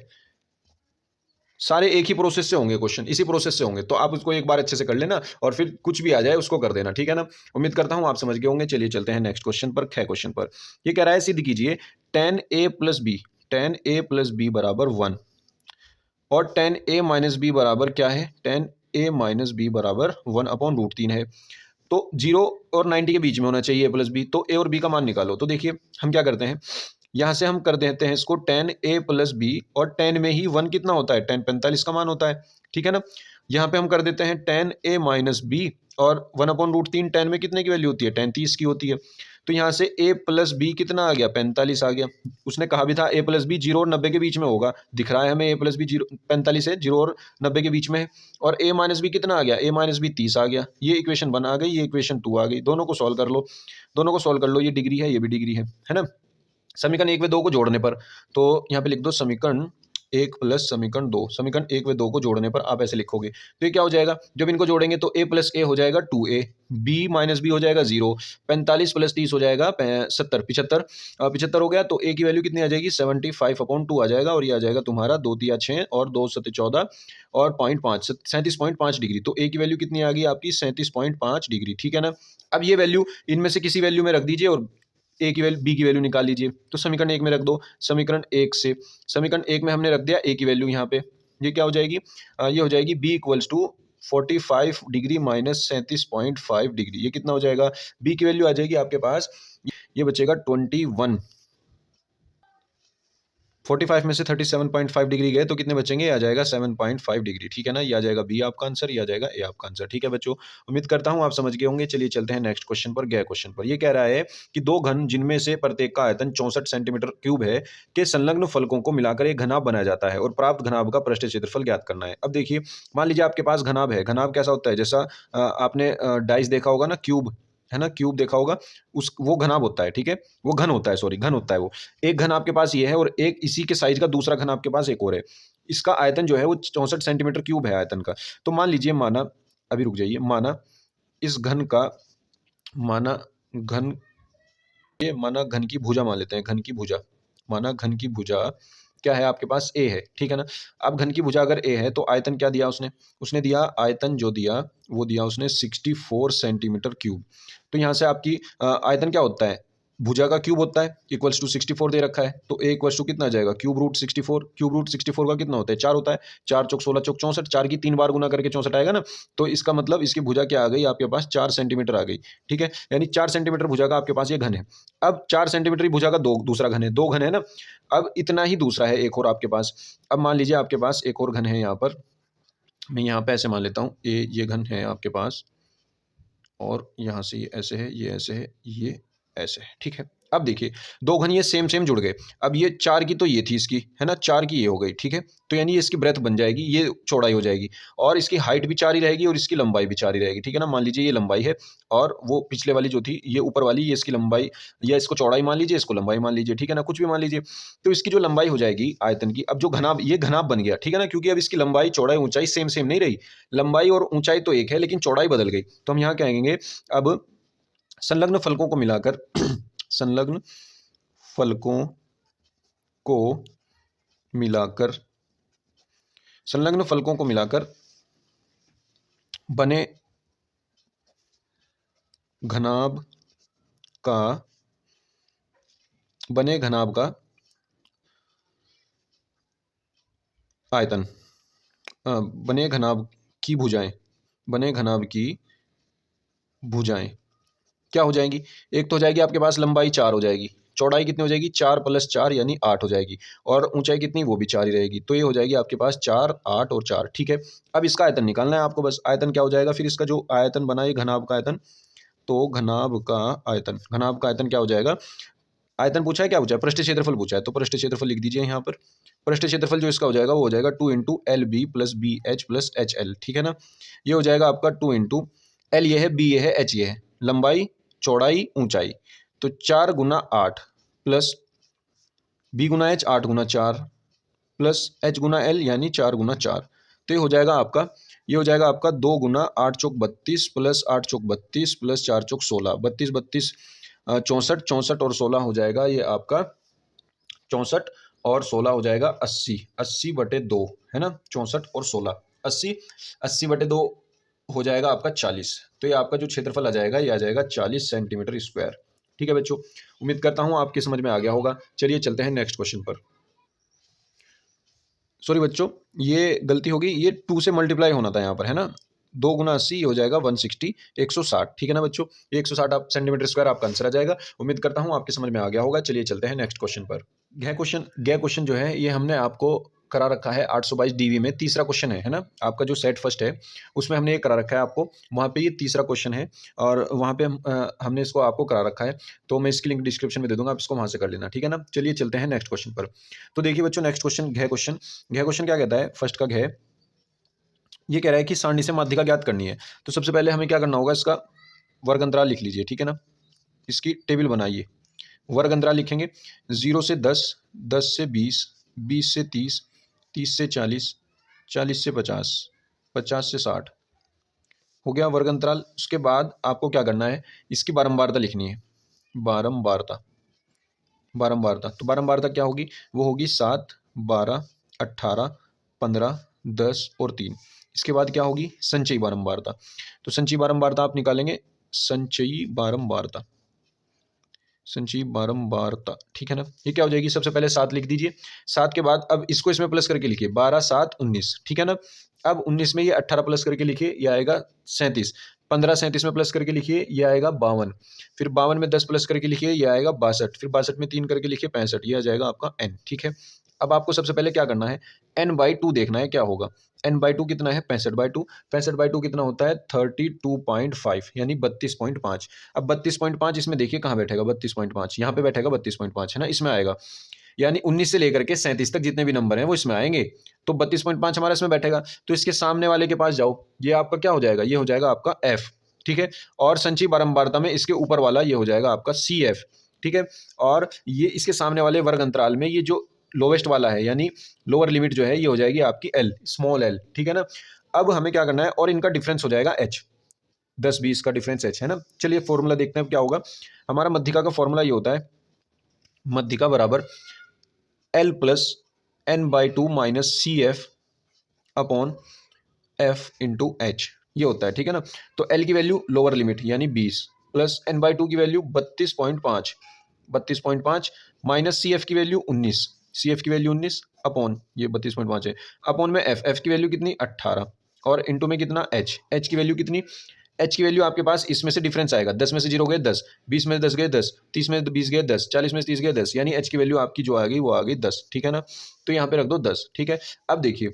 सारे एक ही प्रोसेस से होंगे, क्वेश्चन इसी प्रोसेस से होंगे, तो आप उसको एक बार अच्छे से कर लेना और फिर कुछ भी आ जाए उसको कर देना, ठीक है ना। उम्मीद करता हूं आप समझ गए होंगे। चलिए चलते हैं नेक्स्ट क्वेश्चन पर, ख क्वेश्चन पर। ये कह रहा है सिद्ध कीजिए tan a प्लस बी बराबर 1 और tan a माइनस बी बराबर क्या है, tan a माइनस बी बराबर 1 अपॉन √3 है। तो 0 और 90 के बीच में होना चाहिए a प्लस बी, तो a और b का मान निकालो। तो देखिए हम क्या करते हैं, यहाँ से हम कर देते हैं इसको tan a प्लस बी, और tan में ही 1 कितना होता है, tan 45 का मान होता है, ठीक है ना। यहाँ पे हम कर देते हैं tan a माइनस बी, और 1 अपॉन √3 tan में कितने की वैल्यू होती है, tan 30 की होती है। तो यहाँ से a प्लस बी कितना आ गया, 45 आ गया। उसने कहा भी था a प्लस बी 0 और 90 के बीच में होगा, दिख रहा है हमें a प्लस बी 45 है, 0 और 90 के बीच में है। और a माइनस बी कितना आ गया, a माइनस बी 30 आ गया। ये इक्वेशन 1 आ गई, ये इक्वेशन 2 आ गई। दोनों को सॉल्व कर लो, ये डिग्री है, ये भी डिग्री है ना। समीकरण 1 व 2 को जोड़ने पर, तो यहाँ पे लिख दो समीकरण 1 प्लस समीकरण 2, समीकरण 1 व 2 को जोड़ने पर आप ऐसे लिखोगे तो ये क्या हो जाएगा, जब इनको जोड़ेंगे तो a प्लस ए हो जाएगा 2a, b माइनस बी हो जाएगा 0, 45 प्लस 30 हो जाएगा 70, 75 हो गया। तो a की वैल्यू कितनी आ जाएगी, 75/2 आ जाएगा, और ये आ जाएगा तुम्हारा 2 तिया 6 और 2 7 14 और 0.5 37.5 डिग्री। तो a की वैल्यू कितनी आ गई आपकी, 37.5 डिग्री, ठीक है ना। अब ये वैल्यू इनमें से किसी वैल्यू में रख दीजिए और ए की वैल्यू बी की वैल्यू निकाल लीजिए। तो समीकरण 1 में रख दो, समीकरण 1 से, समीकरण 1 में हमने रख दिया ए की वैल्यू यहाँ पे, ये क्या हो जाएगी, ये हो जाएगी b equals to 45 degree minus 37.5 degree. ये कितना हो जाएगा, b की वैल्यू आ जाएगी आपके पास, ये बचेगा 21, 45 में से 37.5 डिग्री गए तो कितने बचेंगे, आ जाएगा 7.5 डिग्री, ठीक है ना। ये आ जाएगा बी आपका आंसर, ये आ जाएगा ए आपका आंसर, ठीक है बच्चों। उम्मीद करता हूं आप समझ गए होंगे। चलिए चलते हैं नेक्स्ट क्वेश्चन पर, गए क्वेश्चन पर। ये कह रहा है कि दो घन जिनमें से प्रत्येक का आयतन 64 सेंटीमीटर क्यूब है के संलग्न फलकों को मिलाकर एक घनाभ बनाया जाता है और प्राप्त घनाभ का पृष्ठ क्षेत्रफल ज्ञात करना है। अब देखिए मान लीजिए आपके पास घनाभ है, घनाभ कैसा होता है, जैसा आपने डाइस देखा होगा ना, क्यूब है ना, क्यूब देखा होगा, वो घनाभ होता है, ठीक है, वो घन होता है, सॉरी घन होता है वो। एक घन आपके पास ये है और एक इसी के साइज का दूसरा घन आपके पास एक और है। इसका आयतन जो है वो 64 सेंटीमीटर क्यूब है आयतन का। तो मान लीजिए, माना, अभी रुक जाइए, माना इस घन का, माना घन ये माना घन की भुजा मान लेते हैं, घन की भुजा, माना घन की भुजा क्या है आपके पास, ए है, ठीक है ना। अब घन की भुजा अगर ए है तो आयतन क्या दिया उसने, उसने दिया आयतन, जो दिया वो दिया उसने 64 सेंटीमीटर क्यूब। तो यहाँ से आपकी आयतन क्या होता है, भुजा का क्यूब होता है, इक्वल्स टू 64 दे रखा है, तो ए इक्वल्स टू कितना आ जाएगा, क्यूब रूट 64, क्यूब रूट 64 का कितना होता है, 4 होता है, 4 चौक 16 चौक 64, 4 की 3 बार गुना करके 64 आएगा ना। तो इसका मतलब इसकी भुजा क्या आ गई आपके पास, 4 सेंटीमीटर आ गई, ठीक है, यानी 4 सेंटीमीटर भुजा का आपके पास ये घन है। अब 4 सेंटीमीटर की भुजा का दूसरा घन है, 2 घन है ना। अब इतना ही दूसरा है एक और आपके पास। अब मान लीजिए आपके पास एक और घन है यहाँ पर, मैं यहाँ पे ऐसे मान लेता हूँ, ये घन है आपके पास, और यहाँ से ये ऐसे है, ये ऐसे है, ये ऐसे है, ठीक है। अब देखिए 2 घन ये सेम सेम जुड़ गए। अब ये 4 की तो ये थी इसकी, है ना, 4 की ये हो गई, ठीक है। तो यानी ये इसकी ब्रेथ बन जाएगी, ये चौड़ाई हो जाएगी, और इसकी हाइट भी 4 ही रहेगी और इसकी लंबाई भी 4 ही रहेगी, ठीक है ना। मान लीजिए ये लंबाई है, और वो पिछले वाली जो थी ये ऊपर वाली, ये इसकी लंबाई, या इसको चौड़ाई मान लीजिए, इसको लंबाई मान लीजिए, ठीक है ना, कुछ भी मान लीजिए। तो इसकी जो लंबाई हो जाएगी आयतन की, अब जो घनाभ, ये घनाभ बन गया, ठीक है ना, क्योंकि अब इसकी लंबाई चौड़ाई ऊंचाई सेम सेम नहीं रही, लंबाई और ऊंचाई तो एक है लेकिन चौड़ाई बदल गई। तो हम यहाँ कहेंगे अब संलग्न फलकों को मिलाकर संलग्न फलकों को मिलाकर, संलग्न फलकों को मिलाकर बने घनाभ का, बने घनाभ का आयतन, बने घनाभ की भुजाएं, बने घनाभ की भुजाएं क्या हो जाएंगी, एक तो हो जाएगी आपके पास लंबाई 4 हो जाएगी, चौड़ाई कितनी हो जाएगी, 4 + 4 यानी 8 हो जाएगी, और ऊंचाई कितनी, वो भी 4 ही रहेगी। तो ये हो जाएगी आपके पास 4, 8 और 4, ठीक है। अब इसका आयतन निकालना है आपको, बस आयतन क्या हो जाएगा, फिर इसका जो आयतन बना ये घनाभ का आयतन, तो घनाभ का आयतन, घनाभ का आयतन क्या हो जाएगा, आयतन पूछा है, क्या पूछा है, पृष्ठ क्षेत्रफल पूछा है, तो पृष्ठ क्षेत्रफल लिख दीजिए यहाँ पर। पृष्ठ क्षेत्रफल जो इसका हो जाएगा वो हो जाएगा 2 × LB + BH + HL, ठीक है ना। ये हो जाएगा आपका 2 × L ये है, B ये है, H ये है, लंबाई चौड़ाई ऊंचाई, तो 4 × 8 plus B × H 8 × 4 plus H × L यानी 4 × 4। तो ये हो जाएगा आपका, ये हो जाएगा आपका 2 × 8 चौक 32 प्लस 8 चौक 32 प्लस 4 चौक 16, 32 32 64, 64 और 16 हो जाएगा ये आपका 64 और 16 हो जाएगा 80, 80/2 है ना, 64 और 16 80, 80/2 हो जाएगा आपका 40। तो ये आपका जो क्षेत्रफल आ जाएगा ये आ जाएगा 40 सेंटीमीटर स्क्वायर, ठीक है बच्चों। उम्मीद करता हूँ आपकी समझ में आ गया होगा। चलिए चलते हैं नेक्स्ट क्वेश्चन पर। सॉरी बच्चों, ये गलती होगी, ये 2 से मल्टीप्लाई होना था यहाँ पर, है ना। 2 × 80 हो जाएगा 160, 160, ठीक है ना बच्चों। 160 आप सेंटीमीटर स्क्वायर आपका आंसर आ जाएगा। उम्मीद करता हूँ आपके समझ में आ गया होगा। चलिए चलते हैं नेक्स्ट क्वेश्चन पर। गह क्वेश्चन जो है ये हमने आपको करा रखा है 822 डीवी में, तीसरा क्वेश्चन है ना। आपका जो सेट फर्स्ट है उसमें हमने ये करा रखा है आपको, वहाँ पे ये तीसरा क्वेश्चन है, और वहाँ पे हमने इसको आपको करा रखा है, तो मैं इसकी लिंक डिस्क्रिप्शन में दे दूंगा, आप इसको वहाँ से कर लेना, ठीक है ना। चलिए चलते हैं नेक्स्ट क्वेश्चन पर। तो देखिए बच्चों नेक्स्ट क्वेश्चन घ क्वेश्चन क्या कहता है, फर्स्ट का घ ये कह रहा है कि सारणी से माध्यिका ज्ञात करनी है। तो सबसे पहले हमें क्या करना होगा, इसका वर्ग अंतराल लिख लीजिए, ठीक है ना, इसकी टेबल बनाइए। वर्ग अंतराल लिखेंगे 0 से 10, 10 से 20, 20 से 30, 30 से 40, 40 से 50, 50 से 60 हो गया वर्ग अंतराल। उसके बाद आपको क्या करना है, इसकी बारंबारता लिखनी है, बारंबारता, बारंबारता। तो बारंबारता क्या होगी, वो होगी 7, 12, 18, 15, 10 और 3। इसके बाद क्या होगी, संचयी बारंबारता। तो संचयी बारंबारता आप निकालेंगे, संचयी बारंबारता, संचयी बारंबारता, ठीक है ना। ये क्या हो जाएगी, सबसे पहले 7 लिख दीजिए, 7 के बाद अब इसको इसमें प्लस करके लिखिए, 12, 7, 19, ठीक है ना। अब 19 में ये 18 प्लस करके लिखिए, ये आएगा 37, 15 37 में प्लस करके लिखिए, ये आएगा 52, फिर 52 में 10 प्लस करके लिखिए, ये आएगा 62, फिर 62 में 3 करके लिखिए 65, ये आ जाएगा आपका n, ठीक है। अब आपको सबसे पहले क्या करना है, n/2 देखना है क्या होगा। n/2 कितना है, 65/2, 65/2 कितना होता है 32.5 यानी 32.5। अब 32.5 इसमें देखिए कहाँ बैठेगा, 32.5 यहाँ पे बैठेगा, 32.5 है ना, इसमें आएगा, यानी 19 से लेकर के 37 तक जितने भी नंबर हैं वो इसमें आएंगे। तो 32.5 हमारा इसमें बैठेगा, तो इसके सामने वाले के पास जाओ, ये आपका क्या हो जाएगा, ये हो जाएगा आपका f, ठीक है। और संचयी बारंबारता में इसके ऊपर वाला ये हो जाएगा आपका CF, ठीक है। और ये इसके सामने वाले वर्ग अंतराल में ये जो लोवेस्ट वाला है यानी लोअर लिमिट जो है ये हो जाएगी आपकी L, स्मॉल l, ठीक है ना। अब हमें क्या करना है, और इनका डिफरेंस हो जाएगा h, 10-20 का डिफरेंस h है ना। चलिए फॉर्मूला देखते हैं अब क्या होगा। हमारा मध्यिका का फॉर्मूला ये होता है, मध्यिका बराबर L plus n/2 minus C F upon F into H, ये होता है, ठीक है ना। तो एल की वैल्यू लोअर लिमिट यानी 20 प्लस n/2 की वैल्यू 32.5 माइनस सी एफ की वैल्यू 19, सी एफ की वैल्यू 19 अपॉन ये 32.5 है, अपॉन में एफ की वैल्यू कितनी 18 और इंटू में कितना एच की वैल्यू कितनी, एच की वैल्यू आपके पास इसमें से डिफरेंस आएगा, 10 में से 0 गए 10, 20 में से 10 गए 10, 30 में से 20 गए 10, 40 में से 30 गए 10, यानी एच की वैल्यू आपकी जो आ गई वो आ गई 10, ठीक है ना। तो यहाँ पे रख दो 10, ठीक है। अब देखिए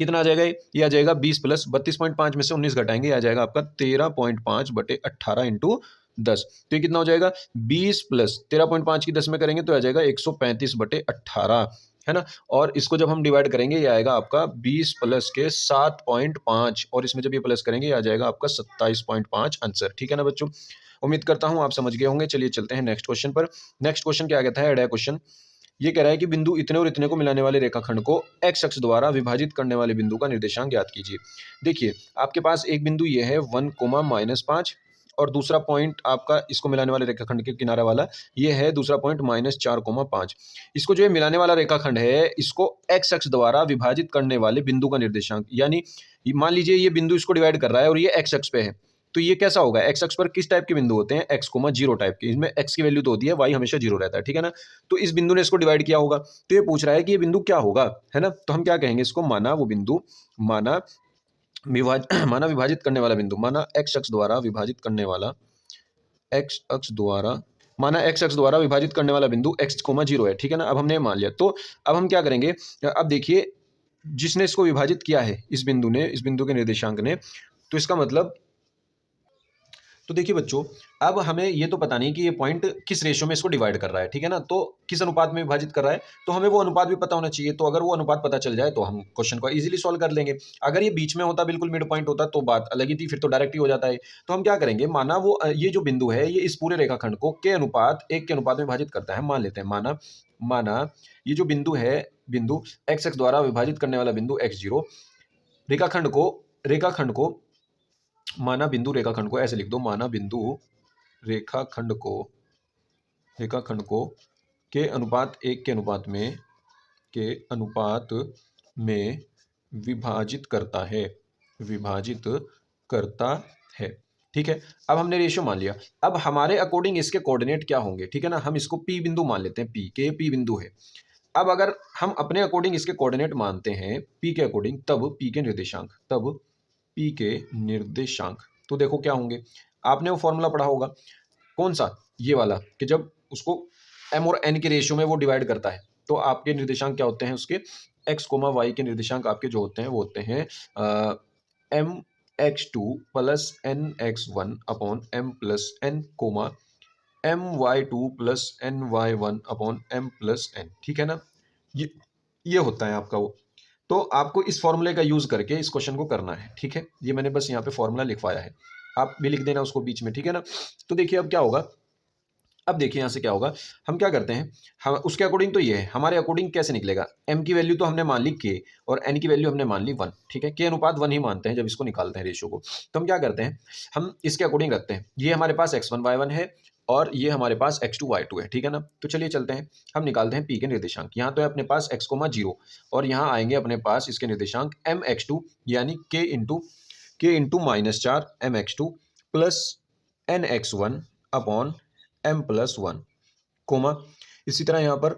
कितना आ जाएगा, ये आ जाएगा 20 प्लस 32.5 में से 19 घटाएंगे, आ जाएगा आपका 13.5/18 इंटू 10। तो ये कितना हो जाएगा 20 प्लस 13.5 की 10 में करेंगे तो आ जाएगा 135/18, है ना। और इसको जब हम डिवाइड करेंगे ये आएगा आपका 20 प्लस के 7.5 और इसमें जब ये प्लस करेंगे ये आ जाएगा आपका 27.5 आंसर, ठीक है ना बच्चों। उम्मीद करता हूं आप समझ गए होंगे। चलिए चलते हैं नेक्स्ट क्वेश्चन पर। नेक्स्ट क्वेश्चन क्या कहता है, एड क्वेश्चन। ये कह रहा है कि बिंदु इतने और इतने को मिलाने वाले रेखाखंड को एक्स अक्ष द्वारा विभाजित करने वाले बिंदु का निर्देशांक ज्ञात कीजिए। देखिए आपके पास एक बिंदु ये है 1, -5 और दूसरा पॉइंट आपका इसको मिलाने वाले रेखाखंड के किनारा वाला ये है दूसरा पॉइंट -4, 5। इसको जो है मिलाने वाला रेखाखंड है इसको एक्स अक्ष द्वारा विभाजित करने वाले बिंदु का निर्देशांक, यानी मान लीजिए ये बिंदु इसको डिवाइड कर रहा है और ये एक्स अक्ष पे है, तो ये कैसा होगा, एक्स अक्ष पर किस टाइप के बिंदु होते हैं, एक्स कोमा जीरो टाइप के, इसमें एक्स की वैल्यू तो होती है, वाई हमेशा जीरो रहता है, ठीक है ना। तो इस बिंदु ने इसको डिवाइड किया होगा, तो ये पूछ रहा है कि ये बिंदु क्या होगा, है ना। तो हम क्या कहेंगे इसको, माना वो बिंदु, माना माना विभाजित करने वाला बिंदु, माना एक्स अक्ष द्वारा विभाजित करने वाला, एक्स अक्ष द्वारा, माना एक्स अक्ष द्वारा विभाजित करने वाला बिंदु एक्स कोमा जीरो है, ठीक है ना। अब हमने मान लिया, तो अब हम क्या करेंगे, अब देखिए जिसने इसको विभाजित किया है इस बिंदु ने, इस बिंदु के निर्देशांक ने, तो इसका मतलब, तो देखिए बच्चों अब हमें ये तो पता नहीं कि ये पॉइंट किस रेशियो में इसको डिवाइड कर रहा है, ठीक है ना, तो किस अनुपात में विभाजित कर रहा है, तो हमें वो अनुपात भी पता होना चाहिए। तो अगर वो अनुपात पता चल जाए तो हम क्वेश्चन को इजीली सॉल्व कर लेंगे। अगर ये बीच में होता, बिल्कुल मिड पॉइंट होता, तो बात अलग ही थी, फिर तो डायरेक्ट ही हो जाता है। तो हम क्या करेंगे, माना वो ये जो बिंदु है ये इस पूरे रेखाखंड को के अनुपात 1 के अनुपात में विभाजित करता है, मान लेते हैं, माना माना ये जो बिंदु है, बिंदु एक्स एक्स द्वारा विभाजित करने वाला बिंदु x0, रेखाखंड को माना बिंदु रेखाखंड को ऐसे लिख दो, माना बिंदु रेखाखंड को के अनुपात 1 के अनुपात में विभाजित करता है, ठीक है। अब हमने रेशियो मान लिया, अब हमारे अकॉर्डिंग इसके कोऑर्डिनेट क्या होंगे, ठीक है ना। हम इसको पी बिंदु मान लेते हैं, पी बिंदु है। अब अगर हम अपने अकॉर्डिंग इसके कोऑर्डिनेट मानते हैं पी के अकॉर्डिंग, तब पी के निर्देशांक तो देखो क्या होंगे, आपने वो फॉर्मूला पढ़ा होगा, कौन सा, ये वाला, कि जब उसको m और n के रेशियो में वो डिवाइड करता है तो आपके निर्देशांक क्या होते हैं, उसके x, y के निर्देशांक आपके जो होते हैं वो होते हैं mx2 plus nx1 upon m plus n, my2 plus ny1 upon m plus n, ठीक है ना। ये होता है आपका वो। तो आपको इस फॉर्मूले का यूज करके इस क्वेश्चन को करना है, ठीक है। ये मैंने बस यहाँ पे फॉर्मूला लिखवाया है, आप भी लिख देना उसको बीच में, ठीक है ना। तो देखिए अब क्या होगा, अब देखिए यहाँ से क्या होगा, हम क्या करते हैं, हम उसके अकॉर्डिंग, तो ये है हमारे अकॉर्डिंग कैसे निकलेगा, m की वैल्यू तो हमने मान ली k और n की वैल्यू हमने मान ली 1, ठीक है। k अनुपात 1 ही मानते हैं जब इसको निकालते हैं रेशियो को। तो हम क्या करते हैं, हम इसके अकॉर्डिंग रखते हैं, ये हमारे पास x1 y1 है और ये हमारे पास x2 y2 है, ठीक है ना। तो चलिए चलते हैं, हम निकालते हैं p के निर्देशांक। यहाँ तो है अपने पास x, 0 और यहाँ आएंगे अपने पास इसके निर्देशांक mx2 यानी k into -4 mx2 plus nx1 upon m plus 1, comma इसी तरह यहाँ पर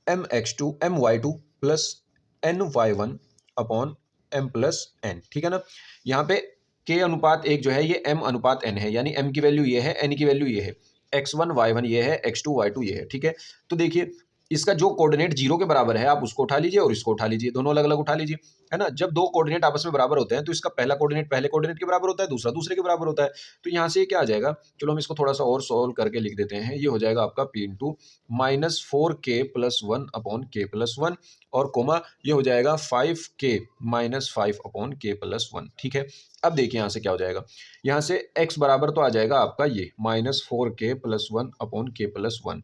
my2 plus ny1 upon m plus n, ठीक है ना। यहाँ पे k अनुपात 1 जो है ये m अनुपात n है, यानी m की वैल्यू ये है, n की वैल्यू ये है, x1 y1 ये है, x2 y2 ये है, ठीक है। तो देखिए इसका जो कोऑर्डिनेट 0 के बराबर है आप उसको उठा लीजिए और इसको उठा लीजिए, दोनों अलग अलग उठा लीजिए, है ना। जब दो कोऑर्डिनेट आपस में बराबर होते हैं तो इसका पहला कोऑर्डिनेट पहले कोऑर्डिनेट के बराबर होता है, दूसरा दूसरे के बराबर होता है। तो यहाँ से क्या आ जाएगा, चलो हम इसको थोड़ा सा और सोल्व करके लिख देते हैं, ये हो जाएगा आपका p into -4k plus 1 upon k plus 1 और कोमा ये हो जाएगा 5k minus 5 upon k plus 1, ठीक है। अब देखिए यहाँ से क्या हो जाएगा, यहाँ से x बराबर तो आ जाएगा आपका ये -4k plus 1 upon k plus 1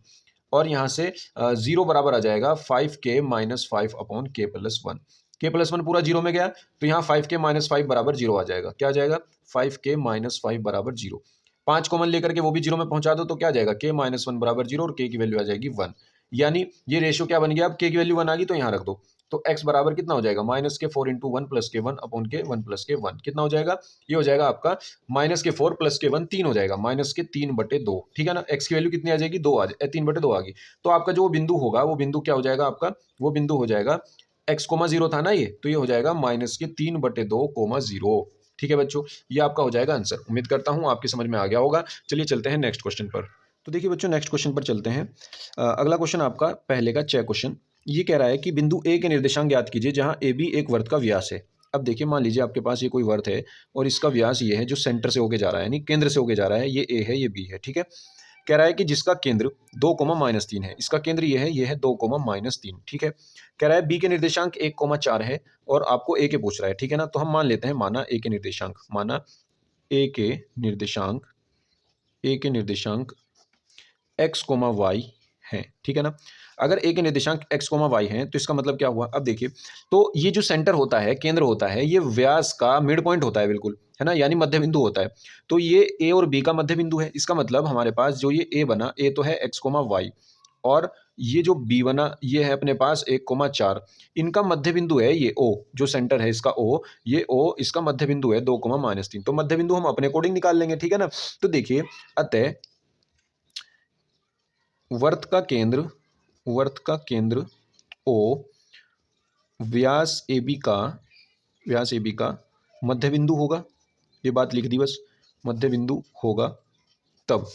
और यहाँ से 0 बराबर आ जाएगा 5k minus 5 upon k plus 1। के प्लस वन पूरा जीरो में गया, तो यहाँ 5k माइनस 5 बराबर जीरो आ जाएगा। क्या आ जाएगा? 5k माइनस 5 बराबर जीरो। 5 कॉमन लेकर के वो भी जीरो में पहुंचा दो तो क्या आ जाएगा? k माइनस 1 बराबर जीरो, और k की वैल्यू आ जाएगी 1। यानी ये रेशियो क्या बन गया? अब k की वैल्यू 1 आ गई तो यहाँ रख दो, तो x बराबर कितना हो जाएगा? माइनस के 4 इंटू वन प्लस के वन अपॉन के वन प्लस के वन। कितना हो जाएगा? ये हो जाएगा आपका माइनस के 4 प्लस के वन, 3 हो जाएगा, माइनस के 3/2। ठीक है ना? x की वैल्यू कितनी आ जाएगी? 2 आ जाए, 3/2 आ गई। तो आपका जो बिंदु होगा वो बिंदु क्या हो जाएगा आपका? वो बिंदु हो जाएगा x कोमा जीरो था ना ये, तो ये हो जाएगा माइनस के 3/2 कोमा जीरो। ठीक है बच्चों, ये आपका हो जाएगा आंसर। उम्मीद करता हूं आपकी समझ में आ गया होगा। चलिए चलते हैं नेक्स्ट क्वेश्चन पर। तो देखिए बच्चों, नेक्स्ट क्वेश्चन पर चलते हैं। अगला क्वेश्चन आपका पहले का 6 क्वेश्चन। ये कह रहा है कि बिंदु ए के निर्देशांक ज्ञात कीजिए जहां ए बी एक वृत्त का व्यास है। अब देखिए, मान लीजिए आपके पास ये कोई वृत्त है और इसका व्यास ये है, जो सेंटर से होके जा रहा है, यानी केंद्र से होके जा रहा है। ये ए है, ये बी है। ठीक है, कह रहा है कि जिसका केंद्र 2, -3 है। इसका केंद्र ये है 2, -3। ठीक है, कह रहा है बी के निर्देशांक 1, 4 है और आपको ए के पूछ रहा है। ठीक है ना, तो हम मान लेते हैं, माना ए के निर्देशांक, माना ए के निर्देशांक x, y है। ठीक है ना, अगर ए के निर्देशांक x, y हैं तो इसका मतलब क्या हुआ? अब देखिए, तो ये जो सेंटर होता है, केंद्र होता है, ये व्यास का मिड पॉइंट होता है, बिल्कुल, है ना, यानी मध्य बिंदु होता है। तो ये ए और बी का मध्य बिंदु है। इसका मतलब हमारे पास जो ये ए बना, ए तो है x, y, और ये जो बी बना, ये है अपने पास 1, 4। इनका मध्य बिंदु है ये ओ, जो सेंटर है इसका ओ, ये ओ इसका मध्य बिंदु है 2, -3। तो मध्य बिंदु हम अपने अकॉर्डिंग निकाल लेंगे। ठीक है ना, तो देखिए, अतः वर्त का केंद्र ओ व्यास ए बी का मध्य बिंदु होगा। ये बात लिख दी बस, मध्य बिंदु होगा। तब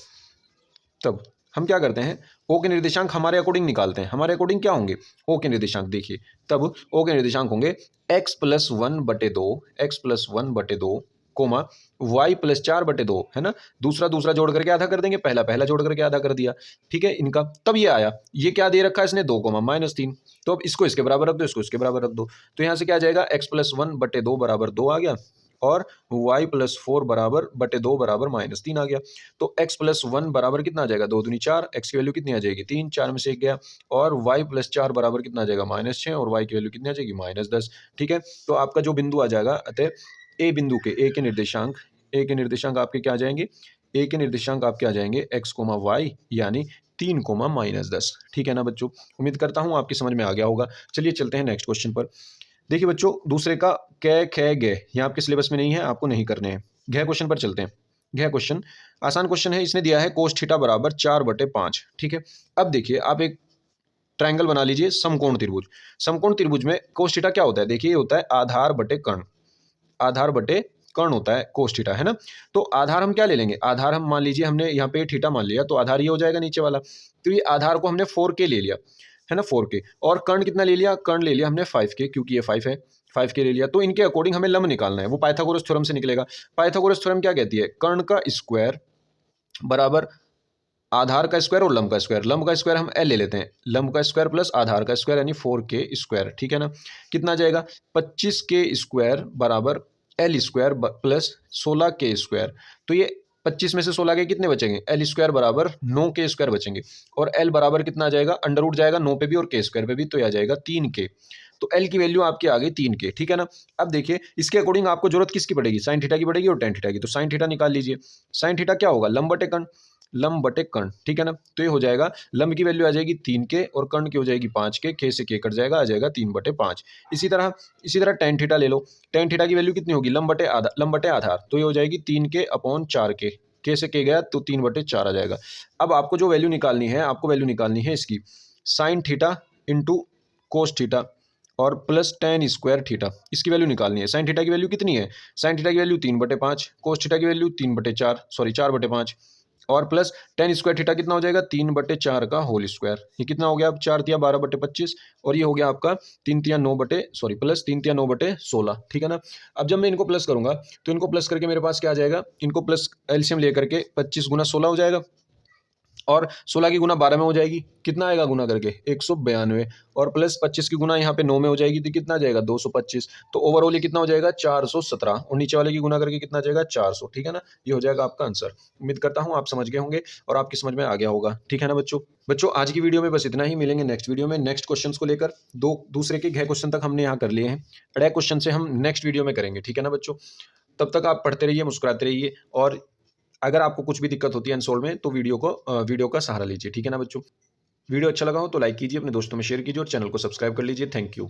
हम क्या करते हैं? ओ के निर्देशांक हमारे अकॉर्डिंग निकालते हैं। हमारे अकॉर्डिंग क्या होंगे ओ के निर्देशांक? देखिए, तब ओ के निर्देशांक होंगे x+1/2 कोमा y+4/2, है ना। दूसरा जोड़ करके आधा कर देंगे, पहला जोड़ करके आधा कर दिया। ठीक है, इनका तब ये आया। ये क्या दे रखा है इसने? 2, -3। तो अब इसको इसके बराबर रख दो, इसको इसके बराबर रख दो, तो यहाँ से क्या आ जाएगा? x+1/2 बराबर 2 आ गया, और y+4 बराबर/2 बराबर -3 आ गया। तो x+1 बराबर कितना आ जाएगा? 2 दूनी 4, x की वैल्यू कितनी आ जाएगी? 3, 4 में से 1 गया, और y+4 बराबर कितना आ जाएगा? -6, और y की वैल्यू कितनी आ जाएगी? -10। ठीक है, तो आपका जो बिंदु आ जाएगा, अतः ए बिंदु के ए के निर्देशांक आपके क्या आ जाएंगे? ए के निर्देशांक आपके आ जाएंगे x, y, यानी 3, -10। ठीक है ना बच्चों, उम्मीद करता हूं आपकी समझ में आ गया होगा। चलिए चलते हैं नेक्स्ट क्वेश्चन पर। देखिए बच्चों, दूसरे का कै खे गे यहाँ आपके सिलेबस में नहीं है, आपको नहीं करने हैं। घ क्वेश्चन पर चलते हैं। घ क्वेश्चन आसान क्वेश्चन है। इसने दिया है कोस थीटा बराबर 4/5। ठीक है, अब देखिए, आप एक ट्रायंगल बना लीजिए, समकोण त्रिभुज। समकोण त्रिभुज में कोस थीटा क्या होता है? देखिए, ये होता है आधार बटे कर्ण होता है कोस थीटा, है ना। तो आधार हम क्या ले लेंगे? आधार हम मान लीजिए, हमने यहाँ पे थीटा मान लिया, तो आधार ये हो जाएगा नीचे वाला। तो ये आधार को हमने 4k ले लिया, है ना, 4k। और कर्ण कितना ले लिया? कर्ण ले लिया हमने 5k, क्योंकि ये 5 है, 5k ले लिया। तो इनके अकॉर्डिंग हमें लंब निकालना है, वो पाइथागोरस थ्योरम से निकलेगा। पाइथागोरस थ्योरम क्या कहती है? कर्ण का स्क्वायर बराबर आधार का स्क्वायर और लंब का स्क्वायर। लंब का स्क्वायर हम l ले लेते हैं, लंब का स्क्वायर प्लस आधार का स्क्वायर, यानी 4k स्क्वायर। ठीक है ना, कितना आ जाएगा? 25k स्क्वायर बराबर l square plus 16k square. तो ये 25 में से 16 के कितने बचेंगे? l स्क्वायर बराबर 9k स्क्वायर बचेंगे, और l बराबर कितना आ जाएगा? अंडर रूट जाएगा 9 पे भी और k स्क्वायर पे भी, तो आ जाएगा 3k। तो l की वैल्यू आपकी आ गई 3k। ठीक है ना, अब देखिए, इसके अकॉर्डिंग आपको जरूरत किसकी पड़ेगी? साइन थीटा की पड़ेगी और टेन थीटा की। तो साइन थीटा निकाल लीजिए। साइन थीटा क्या होगा? लंब बटे कर्ण। ठीक है ना, तो ये हो जाएगा, लंब की वैल्यू आ जाएगी 3k और कर्ण की हो जाएगी 5k, k से k कट जाएगा, आ जाएगा 3/5। इसी तरह टेन थीटा ले लो। टेन थीटा की वैल्यू कितनी होगी? लंब बटे आधार, तो ये हो जाएगी 3k अपॉन 4k, k से k गया तो 3/4 आ जाएगा। अब आपको जो वैल्यू निकालनी है, आपको वैल्यू निकालनी है इसकी, sine theta into cos theta और प्लस टेन स्क्वायर थीटा, इसकी वैल्यू निकालनी है। साइन थीटा की वैल्यू कितनी है? साइन थीटा की वैल्यू 3/5, कोस थीटा की वैल्यू 4/5, और प्लस टेन स्क्वायर थीटा कितना हो जाएगा? 3/4 का होल स्क्वायर। ये कितना हो गया? अब 4 × 12/25, और ये हो गया आपका 3 × 9/16। ठीक है ना, अब जब मैं इनको प्लस करूंगा, तो इनको प्लस करके मेरे पास क्या आ जाएगा? इनको प्लस एलसीएम लेकर के 25 × 16 हो जाएगा, और 16 की गुना 12 में हो जाएगी, कितना आएगा गुना करके 192, और प्लस 25 की गुना यहाँ पे 9 में हो जाएगी तो कितना आ जाएगा 225। तो ओवरऑल ये कितना हो जाएगा 417, और नीचे वाले की गुना करके कितना आ जाएगा 400। ठीक है ना, ये हो जाएगा आपका आंसर। उम्मीद करता हूँ आप समझ गए होंगे और आपकी समझ में आ गया होगा। ठीक है ना बच्चों। बच्चों आज की वीडियो में बस इतना ही, मिलेंगे नेक्स्ट वीडियो में नेक्स्ट क्वेश्चंस को लेकर। दो दूसरे के 6 क्वेश्चन तक हमने यहाँ कर लिए हैं, अड़े क्वेश्चन से हम नेक्स्ट वीडियो में करेंगे। ठीक है ना बच्चों, तब तक आप पढ़ते रहिए, मुस्कुराते रहिए, और अगर आपको कुछ भी दिक्कत होती है अनसोल्व में तो वीडियो का सहारा लीजिए। ठीक है ना बच्चों। वीडियो अच्छा लगा हो तो लाइक कीजिए, अपने दोस्तों में शेयर कीजिए और चैनल को सब्सक्राइब कर लीजिए। Thank you.